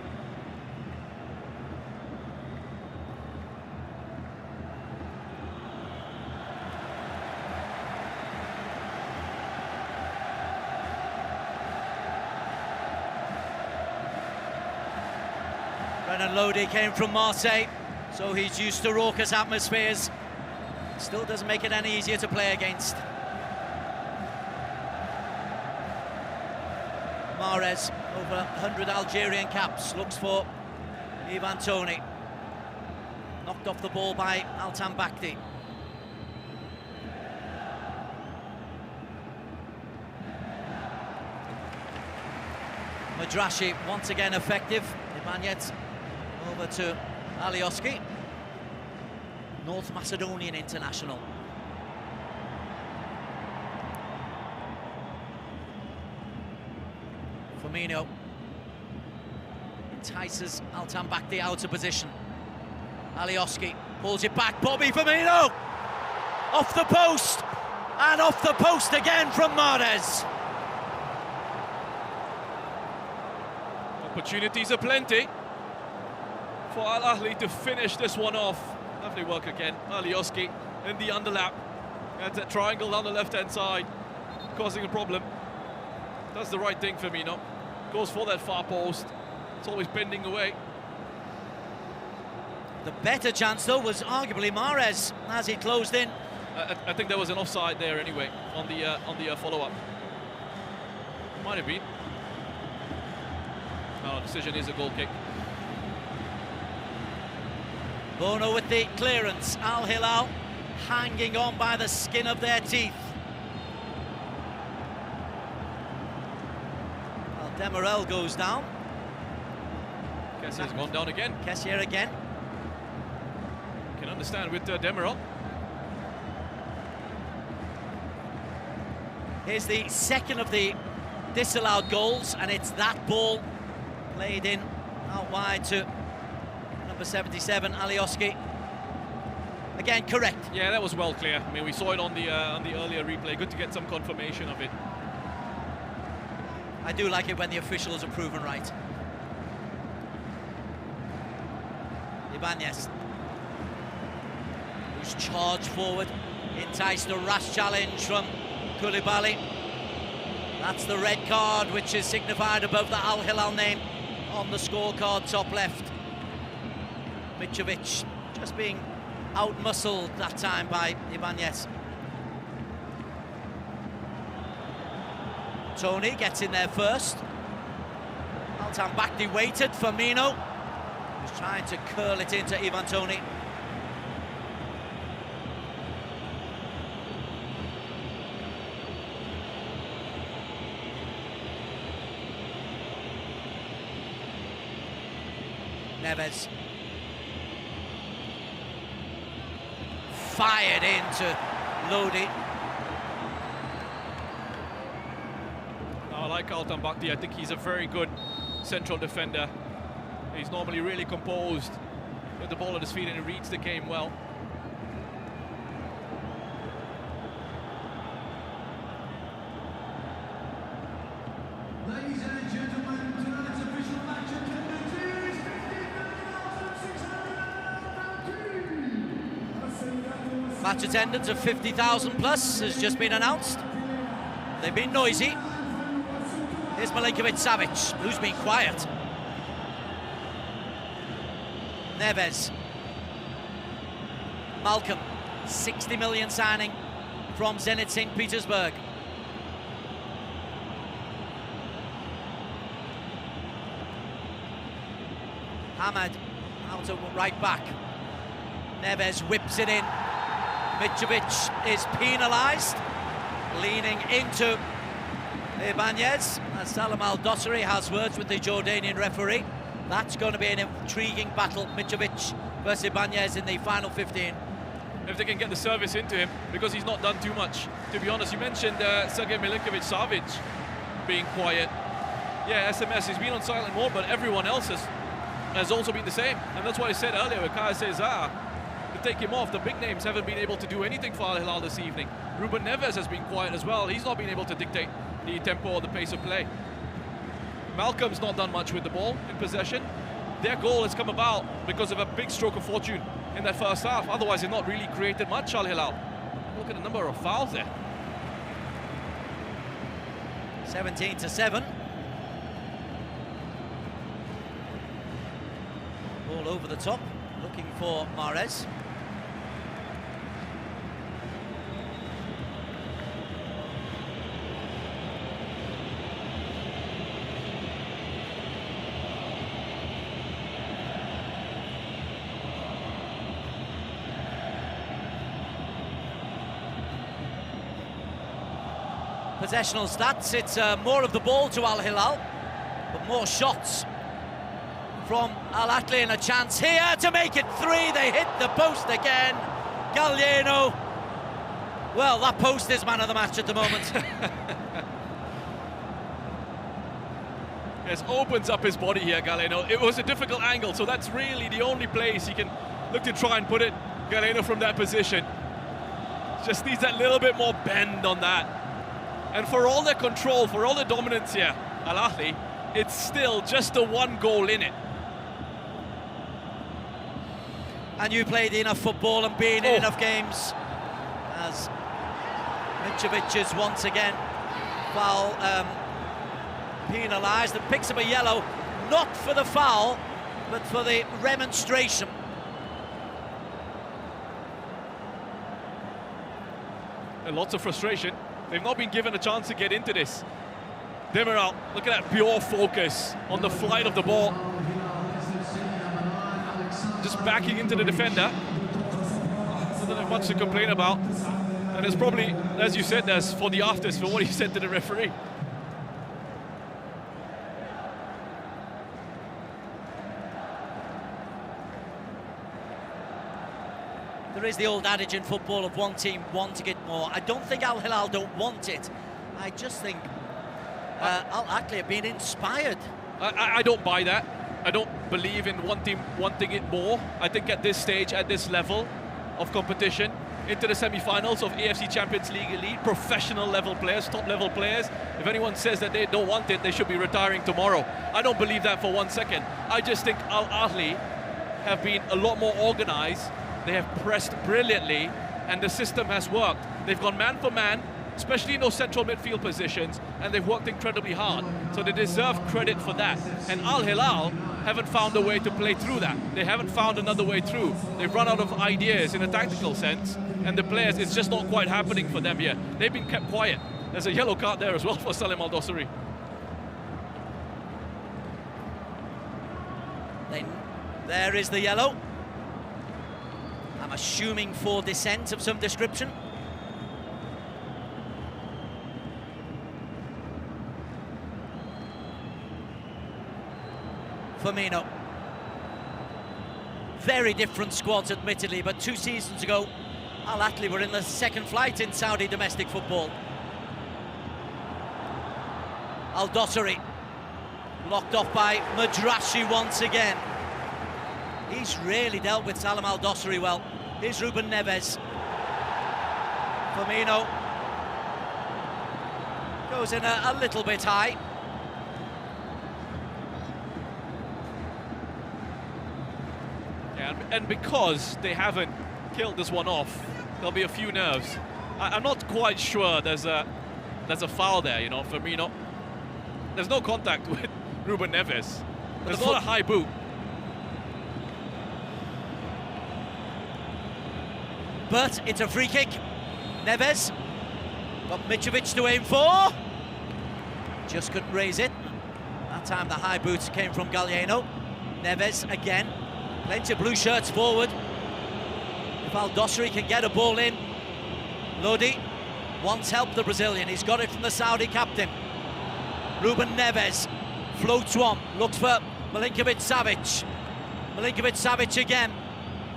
Renan Lodi came from Marseille, so he's used to raucous atmospheres. Still doesn't make it any easier to play against. Mahrez, over 100 Algerian caps, looks for Ivan Toney. Knocked off the ball by Altan Bakhti. Madrashi once again effective. Ibanez over to Alioski, North Macedonian international. Firmino entices Altan Bakhti out of position. Alioski pulls it back. Bobby Firmino off the post, and off the post again from Mahrez. Opportunities are plenty for Al Ahli to finish this one off. Lovely work again. Alioski in the underlap. At that triangle on the left-hand side, causing a problem. Does the right thing, Firmino. Goes for that far post. It's always bending away. The better chance, though, was arguably Mahrez as he closed in. I think there was an offside there anyway on the follow-up. Might have been. No, decision is a goal kick. Bono with the clearance. Al Hilal hanging on by the skin of their teeth. Well, Demirel goes down. KSA's gone down again. KSA again. Can understand with Demirel. Here's the second of the disallowed goals, and it's that ball played in out wide to number 77, Ahli. Again, correct. Yeah, that was well clear. I mean, we saw it on the earlier replay. Good to get some confirmation of it. I do like it when the officials are proven right. Ibanez, who's charged forward, enticed a rash challenge from Koulibaly. That's the red card, which is signified above the Al Hilal name on the scorecard top left. Mitrovic just being out-muscled that time by Ibanez. Tony gets in there first. Altan Bakti waited for Mino, who's trying to curl it into Ivan Tony. Neves. Fired into Lodi. I like Altan Bakti. I think he's a very good central defender. He's normally really composed with the ball at his feet, and he reads the game well. Ladies and gentlemen, tonight's official match attendance is 50,000. Match attendance of 50,000 plus has just been announced. They've been noisy. Here's Milinkovic-Savic, who's been quiet. Neves. Malcolm, 60 million signing from Zenit St. Petersburg. Hamad out to right back. Neves whips it in. Mitrovic is penalised, leaning into Ibanez. Salam Al-Dossari has words with the Jordanian referee. That's going to be an intriguing battle, Mitrovic versus Ibanez in the final 15. If they can get the service into him, because he's not done too much, to be honest. You mentioned Sergej Milinkovic-Savic being quiet. Yeah, SMS, he's been on silent mode, but everyone else has also been the same. And that's what I said earlier with KSA. To take him off, the big names haven't been able to do anything for Al Hilal this evening. Ruben Neves has been quiet as well. He's not been able to dictate the tempo or the pace of play. Malcolm's not done much with the ball in possession. Their goal has come about because of a big stroke of fortune in that first half. Otherwise, they've not really created much, Al Hilal. Look at the number of fouls there. 17-7. Ball over the top, looking for Mahrez. Possessional stats, it's more of the ball to Al Hilal, but more shots from Al Ahli, and a chance here to make it 3. They hit the post again. Galeno. Well, that post is man of the match at the moment. Yes, opens up his body here, Galeno. It was a difficult angle, so that's really the only place he can look to try and put it, Galeno, from that position. Just needs that little bit more bend on that. And for all their control, for all the dominance here, Al Ahli, it's still just the one goal in it. And you played enough football and been in enough games, as Mitrovic is once again foul penalised and picks up a yellow, not for the foul, but for the remonstration. And lots of frustration. They've not been given a chance to get into this. Demirel, look at that pure focus on the flight of the ball. Just backing into the defender. Doesn't have much to complain about. And it's probably, as you said, there's for the afters, for what he said to the referee. There is the old adage in football of one team wanting it more. I don't think Al Hilal don't want it. I just think Al Ahli have been inspired. I don't buy that. I don't believe in one team wanting it more. I think at this stage, at this level of competition, into the semi-finals of AFC Champions League Elite, professional level players, top level players, if anyone says that they don't want it, they should be retiring tomorrow. I don't believe that for 1 second. I just think Al Ahli have been a lot more organized. They have pressed brilliantly, and the system has worked. They've gone man for man, especially in those central midfield positions, and they've worked incredibly hard. So they deserve credit for that. And Al Hilal haven't found a way to play through that. They haven't found another way through. They've run out of ideas in a tactical sense, and the players, it's just not quite happening for them here. They've been kept quiet. There's a yellow card there as well for Salim Al-Dosari. There is the yellow. I'm assuming for dissent of some description. Firmino. Very different squads, admittedly, but 2 seasons ago, Al Ahli were in the second flight in Saudi domestic football. Al-Dosari, locked off by Madrashi once again. He's really dealt with Salim Al-Dosari well. Here's Ruben Neves. Firmino goes in a little bit high. Yeah, and because they haven't killed this one off, there'll be a few nerves. I'm not quite sure there's a foul there, you know, Firmino. There's no contact with Ruben Neves. There's not a high boot. But it's a free kick. Neves got Mitrovic to aim for. Just couldn't raise it. That time the high boots came from Galliano. Neves again. Plenty of blue shirts forward. If Al-Dosari can get a ball in. Lodi wants help, the Brazilian. He's got it from the Saudi captain. Ruben Neves floats one. Looks for Milinkovic-Savic. Milinkovic-Savic again.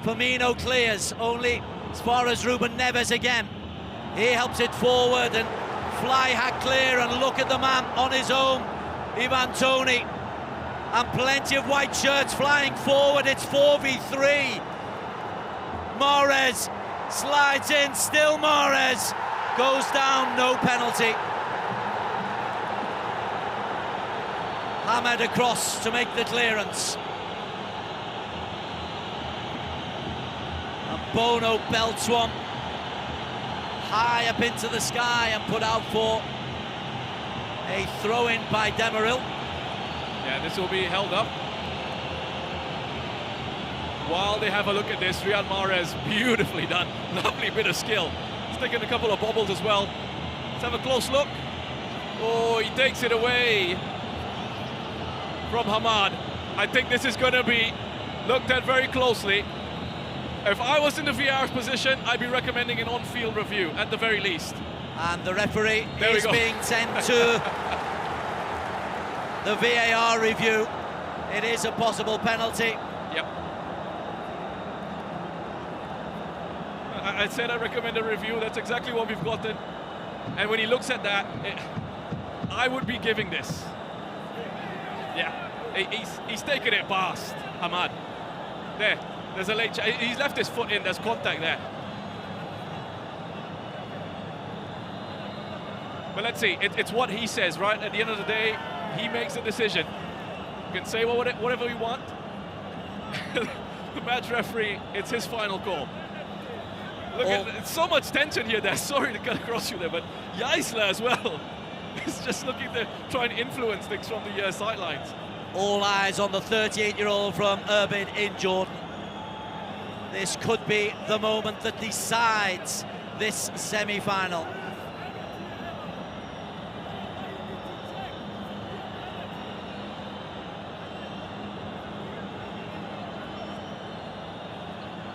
Firmino clears. Only as far as Ruben Neves again. He helps it forward and fly hack clear, and look at the man on his own, Ivan Toney, and plenty of white shirts flying forward. It's 4v3. Mahrez slides in, still Mahrez goes down, no penalty. Hamed across to make the clearance. Bono belts one high up into the sky and put out for a throw-in by Demirel. Yeah, this will be held up. While they have a look at this, Riyad Mahrez, beautifully done. Lovely bit of skill. He's taken a couple of bobbles as well. Let's have a close look. Oh, he takes it away from Hamad. I think this is going to be looked at very closely. If I was in the VAR's position, I'd be recommending an on-field review, at the very least. And the referee is being sent to the VAR review. It is a possible penalty. Yep. I said I recommend a review. That's exactly what we've gotten. And when he looks at that, I would be giving this. Yeah, he's taken it past Hamad. There. There's a late... He's left his foot in, there's contact there. But let's see, it's what he says, right? At the end of the day, he makes a decision. You can say whatever you want. The match referee, it's his final call. Look at so much tension here there. Sorry to cut across you there, but Yaisla as well. He's just looking to try and influence things from the sidelines. All eyes on the 38-year-old from Erbil in Jordan. This could be the moment that decides this semi-final.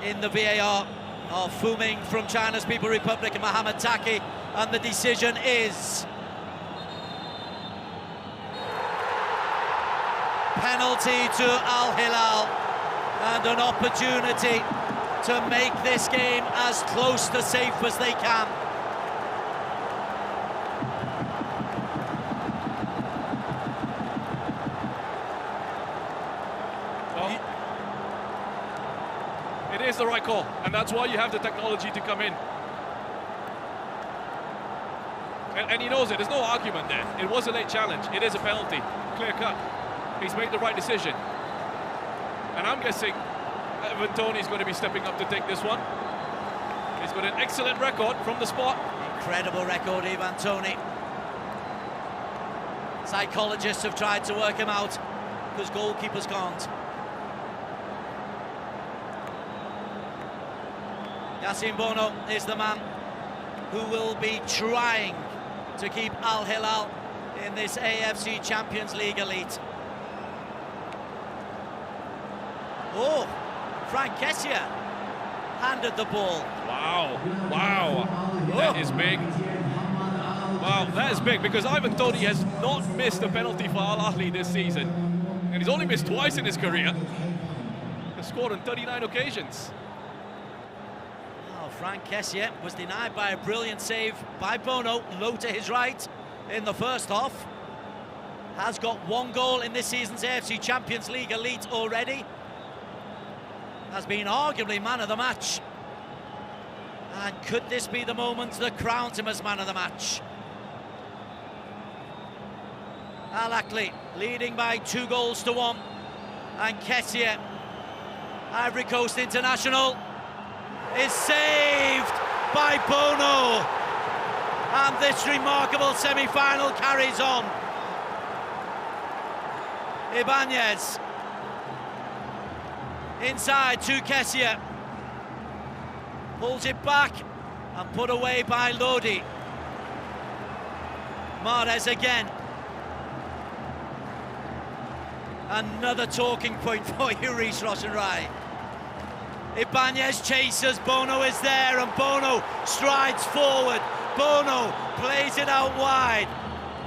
In the VAR are Fuming from China's People Republic and Mohamed Taki, and the decision is penalty to Al Hilal, and an opportunity to make this game as close to safe as they can. Well, it is the right call, and that's why you have the technology to come in. And he knows it, there's no argument there. It was a late challenge, it is a penalty, clear cut. He's made the right decision. And I'm guessing Ivan Toney's going to be stepping up to take this one. He's got an excellent record from the spot. Incredible record, Ivan Toney. Psychologists have tried to work him out, because goalkeepers can't. Yassine Bono is the man who will be trying to keep Al Hilal in this AFC Champions League Elite. Oh, Frank KSA handed the ball. Wow, wow, that is big. Wow, that is big, because Ivan Toney has not missed a penalty for Al Ahli this season. And he's only missed twice in his career. He's scored on 39 occasions. Frank KSA was denied by a brilliant save by Bono, low to his right in the first half. Has got one goal in this season's AFC Champions League Elite already. Has been arguably man of the match. And could this be the moment that crowns him as man of the match? Al Ahli leading by 2-1. And KSA, Ivory Coast international, is saved by Bono, and this remarkable semi-final carries on. Ibanez inside to KSA, pulls it back and put away by Lodi. Mahrez again. Another talking point for you, Rhys Roshan-Rai. Ibanez chases, Bono is there, and Bono strides forward. Bono plays it out wide.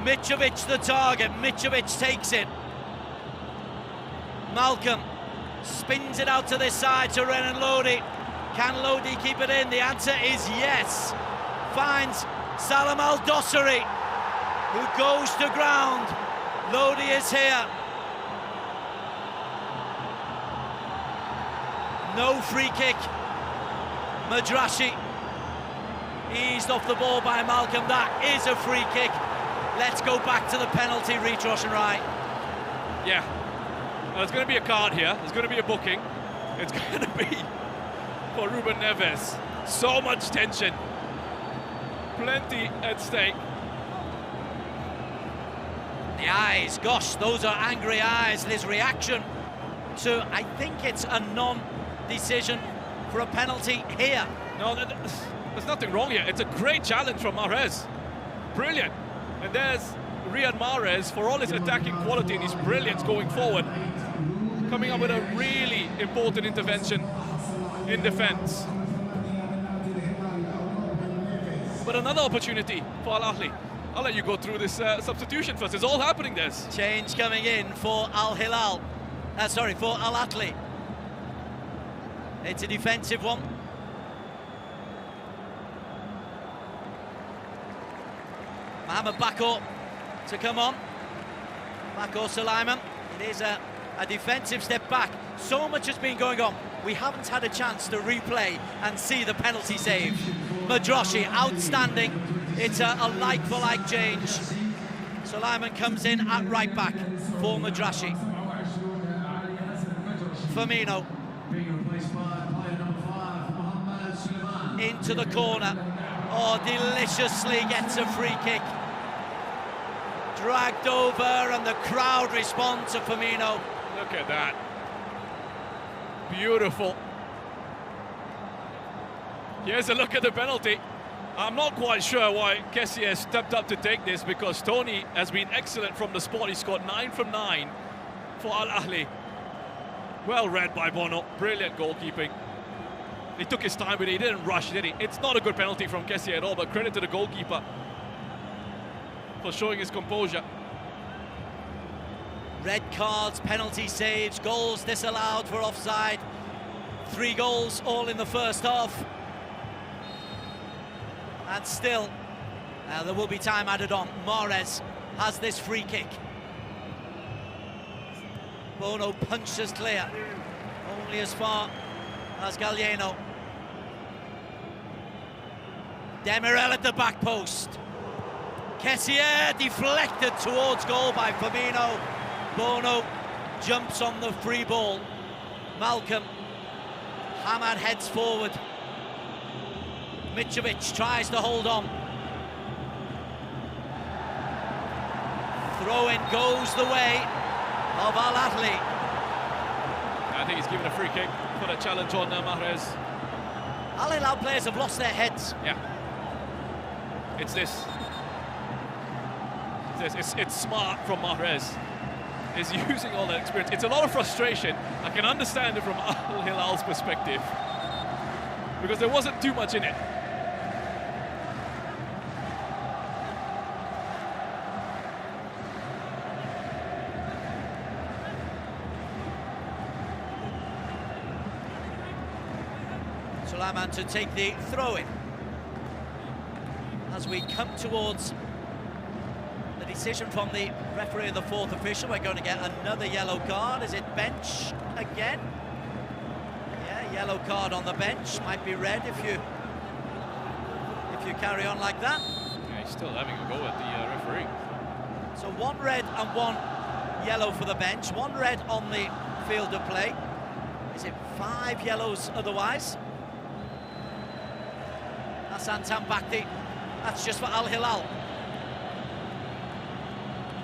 Mitrovic the target, Mitrovic takes it. Malcolm spins it out to this side to Renan Lodi. Can Lodi keep it in? The answer is yes. Finds Salam Al-Dossari, who goes to ground. Lodi is here. No free kick. Madrashi eased off the ball by Malcolm. That is a free kick. Let's go back to the penalty, Rhys Roshan-Rai. Yeah, well, there's going to be a card here. There's going to be a booking. It's going to be for Ruben Neves. So much tension. Plenty at stake. The eyes, gosh, those are angry eyes. And his reaction to, I think it's a non-decision for a penalty here. No, there's nothing wrong here. It's a great challenge from Mahrez. Brilliant. And there's Riyad Mahrez, for all his attacking quality and his brilliance going forward, coming up with a really important intervention in defence. But another opportunity for Al Ahli. I'll let you go through this substitution first. It's all happening, Des. Change coming in for Al Hilal. For Al Ahli. It's a defensive one. Mohamed Bakor to come on. Bakor Sulaiman. It is a defensive step back. So much has been going on. We haven't had a chance to replay and see the penalty save. Madrashi, outstanding. It's a like-for-like change. Sulaiman comes in at right back for Madrashi. Firmino into the corner. Oh, deliciously gets a free kick. Dragged over, and the crowd respond to Firmino. Look at that. Beautiful. Here's a look at the penalty. I'm not quite sure why KSA has stepped up to take this, because Toney has been excellent from the spot. He scored 9 from 9 for Al Ahli. Well read by Bono. Brilliant goalkeeping. He took his time with it. He didn't rush, did he? It's not a good penalty from KSA at all, but credit to the goalkeeper for showing his composure. Red cards, penalty saves, goals disallowed for offside. 3 goals, all in the first half. And still, there will be time added on. Mahrez has this free kick. Bono punches clear, only as far as Gallieno. Demirel at the back post. KSA deflected towards goal by Firmino. Bono jumps on the free ball. Malcolm, Hamad heads forward. Mitrovic tries to hold on. Throw-in goes the way of Ahli. I think he's given a free kick for the challenge on Mahrez. Al Hilal players have lost their heads. Yeah. It's this. It's smart from Mahrez. He's using all that experience. It's a lot of frustration. I can understand it from Al Hilal's perspective, because there wasn't too much in it. Sulaiman to take the throw-in. As we come towards the decision from the referee and the 4th official, we're going to get another yellow card. Is it bench again? Yeah, yellow card on the bench. Might be red if you carry on like that. Yeah, he's still having a go at the referee. So 1 red and 1 yellow for the bench, 1 red on the field of play. Is it 5 yellows otherwise? Hassan Tambakti, that's just for Al Hilal.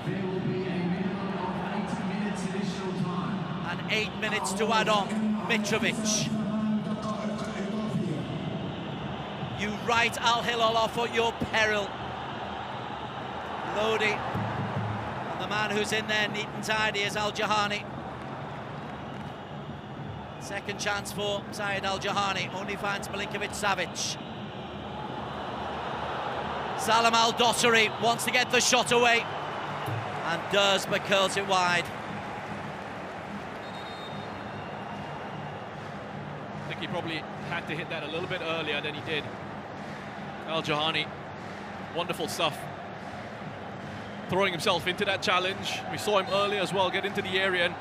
There will be a minimum of 80 minutes additional time. And 8 minutes to add on. Mitrovic. You write Al Hilal off at your peril. Lodi. And the man who's in there neat and tidy is Al Jahani. Second chance for Zayed Al Jahani. Only finds Milinkovic Savic. Salam Al Dosseri wants to get the shot away. And does, but curls it wide. I think he probably had to hit that a little bit earlier than he did. Al Jahani, wonderful stuff. Throwing himself into that challenge. We saw him earlier as well, get into the area and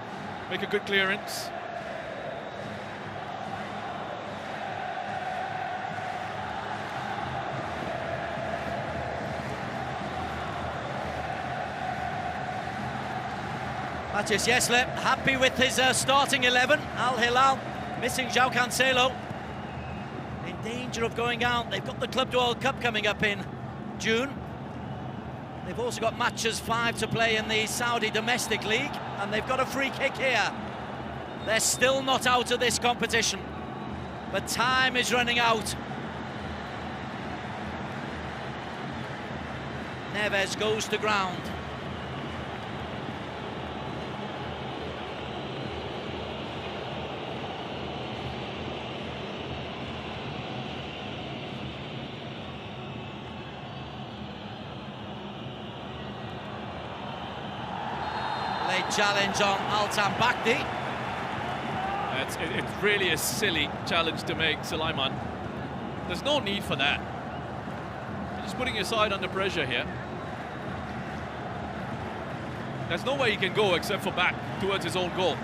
make a good clearance. Matis Yesle happy with his starting 11. Al Hilal missing João Cancelo. In danger of going out. They've got the Club World Cup coming up in June. They've also got matches 5 to play in the Saudi Domestic League, and they've got a free kick here. They're still not out of this competition, but time is running out. Neves goes to ground. Challenge on Al Tambakti. It's really a silly challenge to make, Sulaiman. There's no need for that. You're just putting your side under pressure here. There's no way he can go except for back towards his own goal.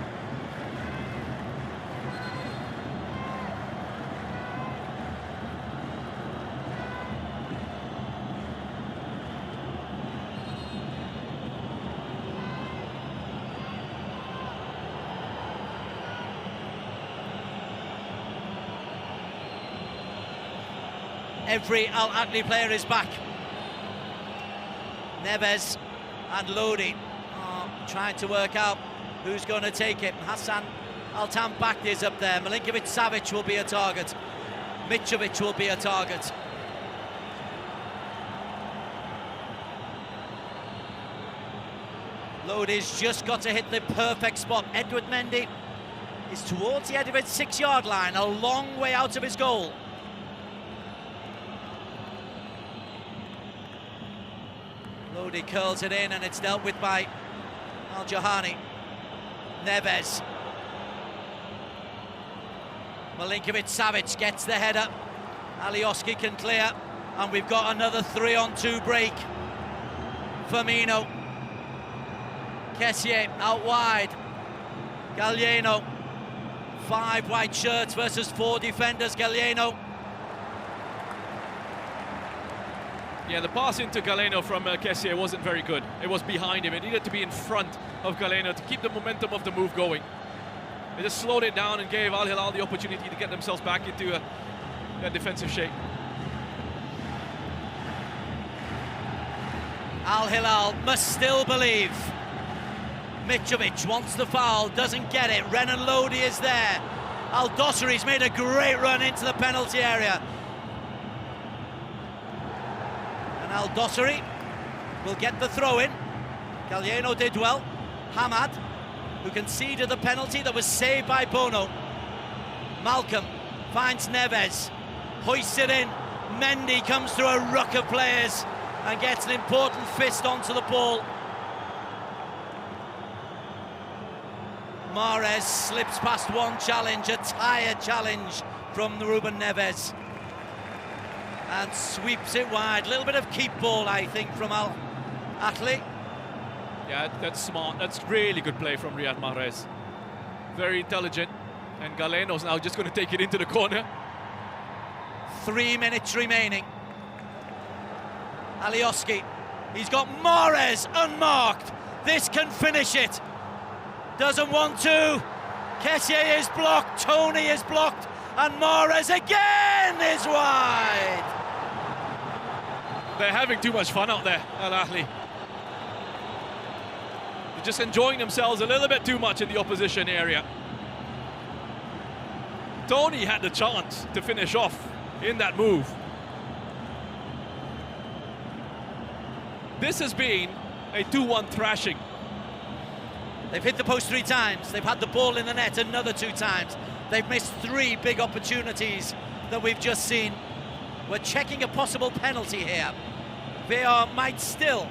Every Al Ahli player is back. Neves and Lodi are trying to work out who's going to take it. Hassan Al Tambakti is up there. Milinkovic Savic will be a target. Mitrovic will be a target. Lodi's just got to hit the perfect spot. Edward Mendy is towards the edge of his 6-yard line, a long way out of his goal. Lodi curls it in and it's dealt with by Al Jahani. Neves. Milinkovic-Savic gets the header. Alioski can clear, and we've got another 3-on-2 break. Firmino. KSA out wide. Galeno. 5 white shirts versus 4 defenders. Galeno. Yeah, the pass into Galeno from KSA wasn't very good. It was behind him. It needed to be in front of Galeno to keep the momentum of the move going. They just slowed it down and gave Al Hilal the opportunity to get themselves back into a defensive shape. Al Hilal must still believe. Mitrovic wants the foul, doesn't get it. Renan Lodi is there. Al Dosseri's made a great run into the penalty area. And Al Dosseri will get the throw in. Galeno did well. Hamad, who conceded the penalty that was saved by Bono. Malcolm finds Neves, hoists it in. Mendy comes through a ruck of players and gets an important fist onto the ball. Mahrez slips past one challenge, a tired challenge from Ruben Neves, and sweeps it wide. A little bit of keep ball, I think, from Ahli. Yeah, that's smart. That's really good play from Riyad Mahrez. Very intelligent. And Galeno's now just going to take it into the corner. 3 minutes remaining. Alioski, he's got Mahrez unmarked. This can finish it. Doesn't want to. Kessié is blocked, Tony is blocked, and Mahrez again is wide. They're having too much fun out there, Al Ahli. They're just enjoying themselves a little bit too much in the opposition area. Tony had the chance to finish off in that move. This has been a 2-1 thrashing. They've hit the post 3 times. They've had the ball in the net another 2 times. They've missed 3 big opportunities that we've just seen. We're checking a possible penalty here. VAR might still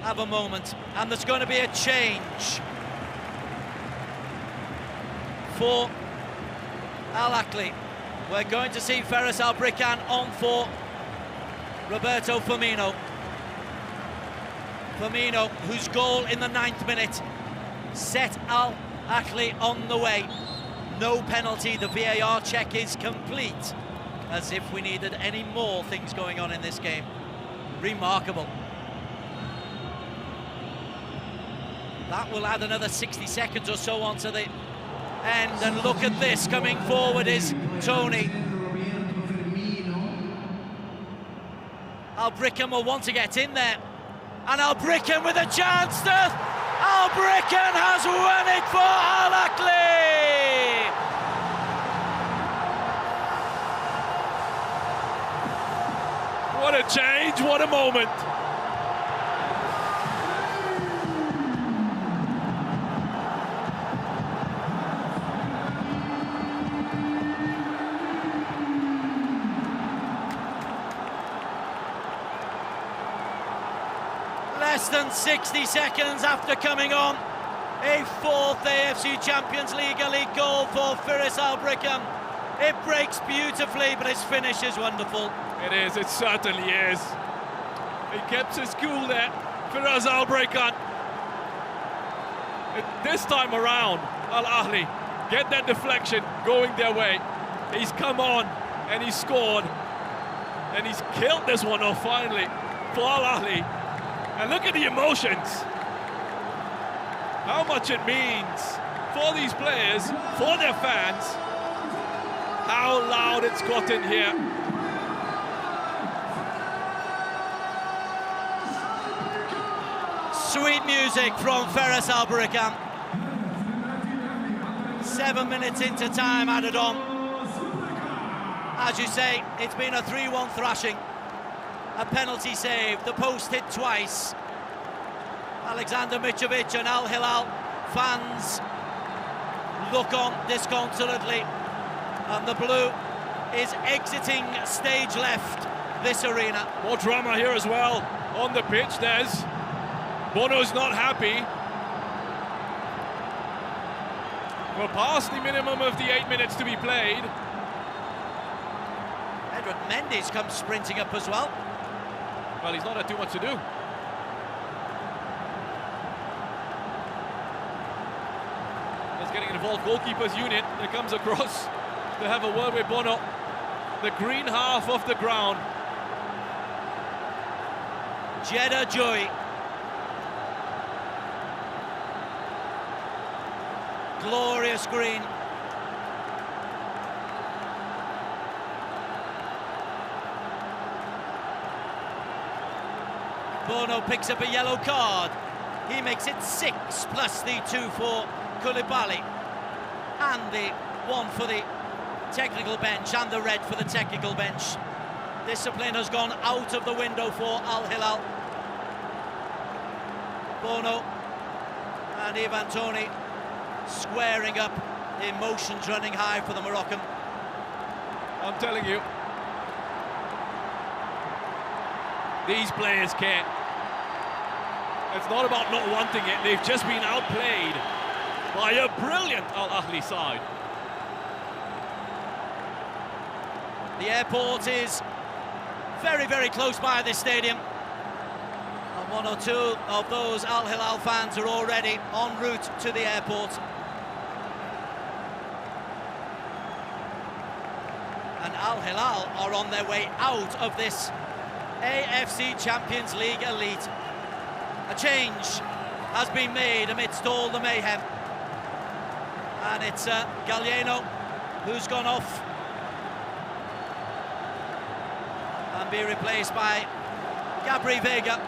have a moment, and there's going to be a change for Al Ahli. We're going to see Ferris Albrican on for Roberto Firmino. Firmino, whose goal in the 9th minute set Al Ahli on the way. No penalty, the VAR check is complete, as if we needed any more things going on in this game. Remarkable. That will add another 60 seconds or so onto the end, and look at this, coming forward is Tony. Albrican will want to get in there, and Albrican with a chance to... Albrican has won it for Al Ahli! What a change, what a moment. Less than 60 seconds after coming on, a 4th AFC Champions League Elite goal for Ferris Albrican. It breaks beautifully, but his finish is wonderful. It is, it certainly is. He kept his cool there, Ferris Albrican. This time around, Al Ahli get that deflection going their way. He's come on and he's scored, and he's killed this one off finally for Al Ahli. And look at the emotions. How much it means for these players, for their fans. How loud it's gotten here. Sweet music from Ferris Albrican. 7 minutes into time added on. As you say, it's been a 3-1 thrashing. A penalty save, the post hit twice. Alexander Mitrovic and Al Hilal fans look on disconsolately, and the blue is exiting stage left this arena. More drama here as well on the pitch. There's Bono's not happy. We're past the minimum of the 8 minutes to be played. Edward Mendy's come sprinting up as well. Well, he's not had too much to do. Just getting involved, goalkeeper's unit that comes across to have a word with Bono. The green half of the ground. Jeddah joy. Glorious green. Bono picks up a yellow card. He makes it 6 plus the 2 for Koulibaly and the 1 for the technical bench and the red for the technical bench. Discipline has gone out of the window for Al Hilal. Bono and Ivan Toney squaring up, emotions running high for the Moroccan. I'm telling you, these players care. It's not about not wanting it, they've just been outplayed by a brilliant Al Ahli side. The airport is very, very close by this stadium. And 1 or 2 of those Al Hilal fans are already en route to the airport. And Al Hilal are on their way out of this AFC Champions League Elite. A change has been made amidst all the mayhem. And it's Gallieno who's gone off and be replaced by Gabri Vega.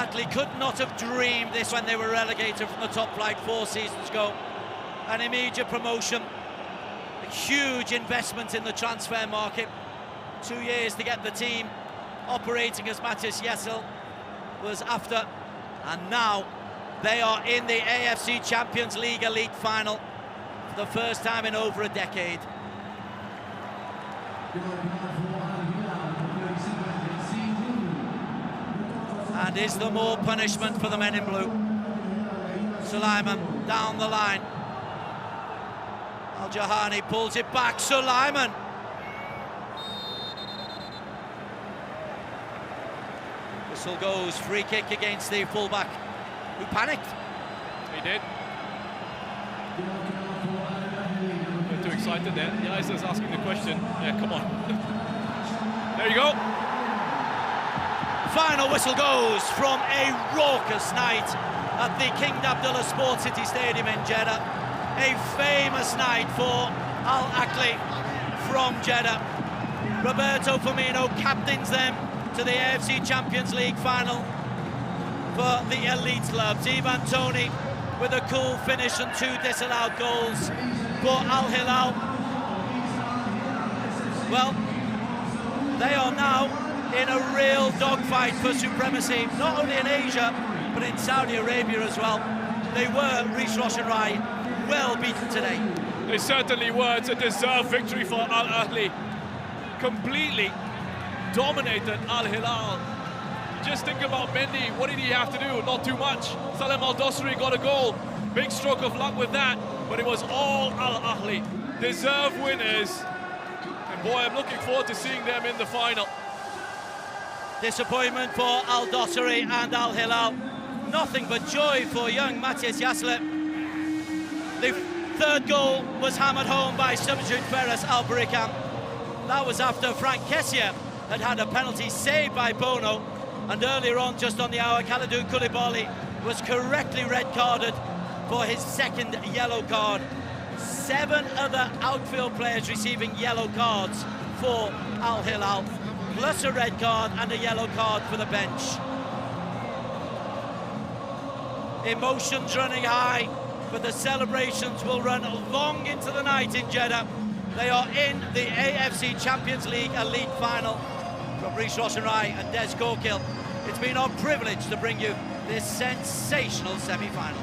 Ahli could not have dreamed this when they were relegated from the top flight 4 seasons ago. An immediate promotion, a huge investment in the transfer market, 2 years to get the team operating as Matthias Jessel was after, and now they are in the AFC Champions League Elite final for the first time in over a decade. And is there more punishment for the men in blue? Sulaiman down the line. Al-Jahani pulls it back. Sulaiman. Whistle goes. Free kick against the fullback, who panicked. He did. Got too excited there. The Isa's asking the question. Yeah, come on. There you go. Final whistle goes from a raucous night at the King Abdullah Sports City Stadium in Jeddah. A famous night for Al Ahli from Jeddah. Roberto Firmino captains them to the AFC Champions League final for the elite clubs. Ivan Toney with a cool finish and 2 disallowed goals for Al Hilal. Well, they are now in a real dogfight for supremacy, not only in Asia, but in Saudi Arabia as well. They were, Reece Ross and Rai, well beaten today. They certainly were. It's a deserved victory for Al Ahli. Completely dominated Al Hilal. Just think about Mendy. What did he have to do? Not too much. Salem Al-Dosri got a goal. Big stroke of luck with that, but it was all Al Ahli. Deserved winners. And boy, I'm looking forward to seeing them in the final. Disappointment for Al-Dosri and Al Hilal. Nothing but joy for young Matthias Jessel. The 3rd goal was hammered home by substitute Feres Al-Barikam. That was after Frank Kessia had a penalty saved by Bono, and earlier on, just on the hour, Kalidou Koulibaly was correctly red-carded for his 2nd yellow card. 7 other outfield players receiving yellow cards for Al Hilal, plus a red card and a yellow card for the bench. Emotions running high, but the celebrations will run long into the night in Jeddah. They are in the AFC Champions League Elite final. From Reece Ross and Rai and Des Corkill, it's been our privilege to bring you this sensational semi-final.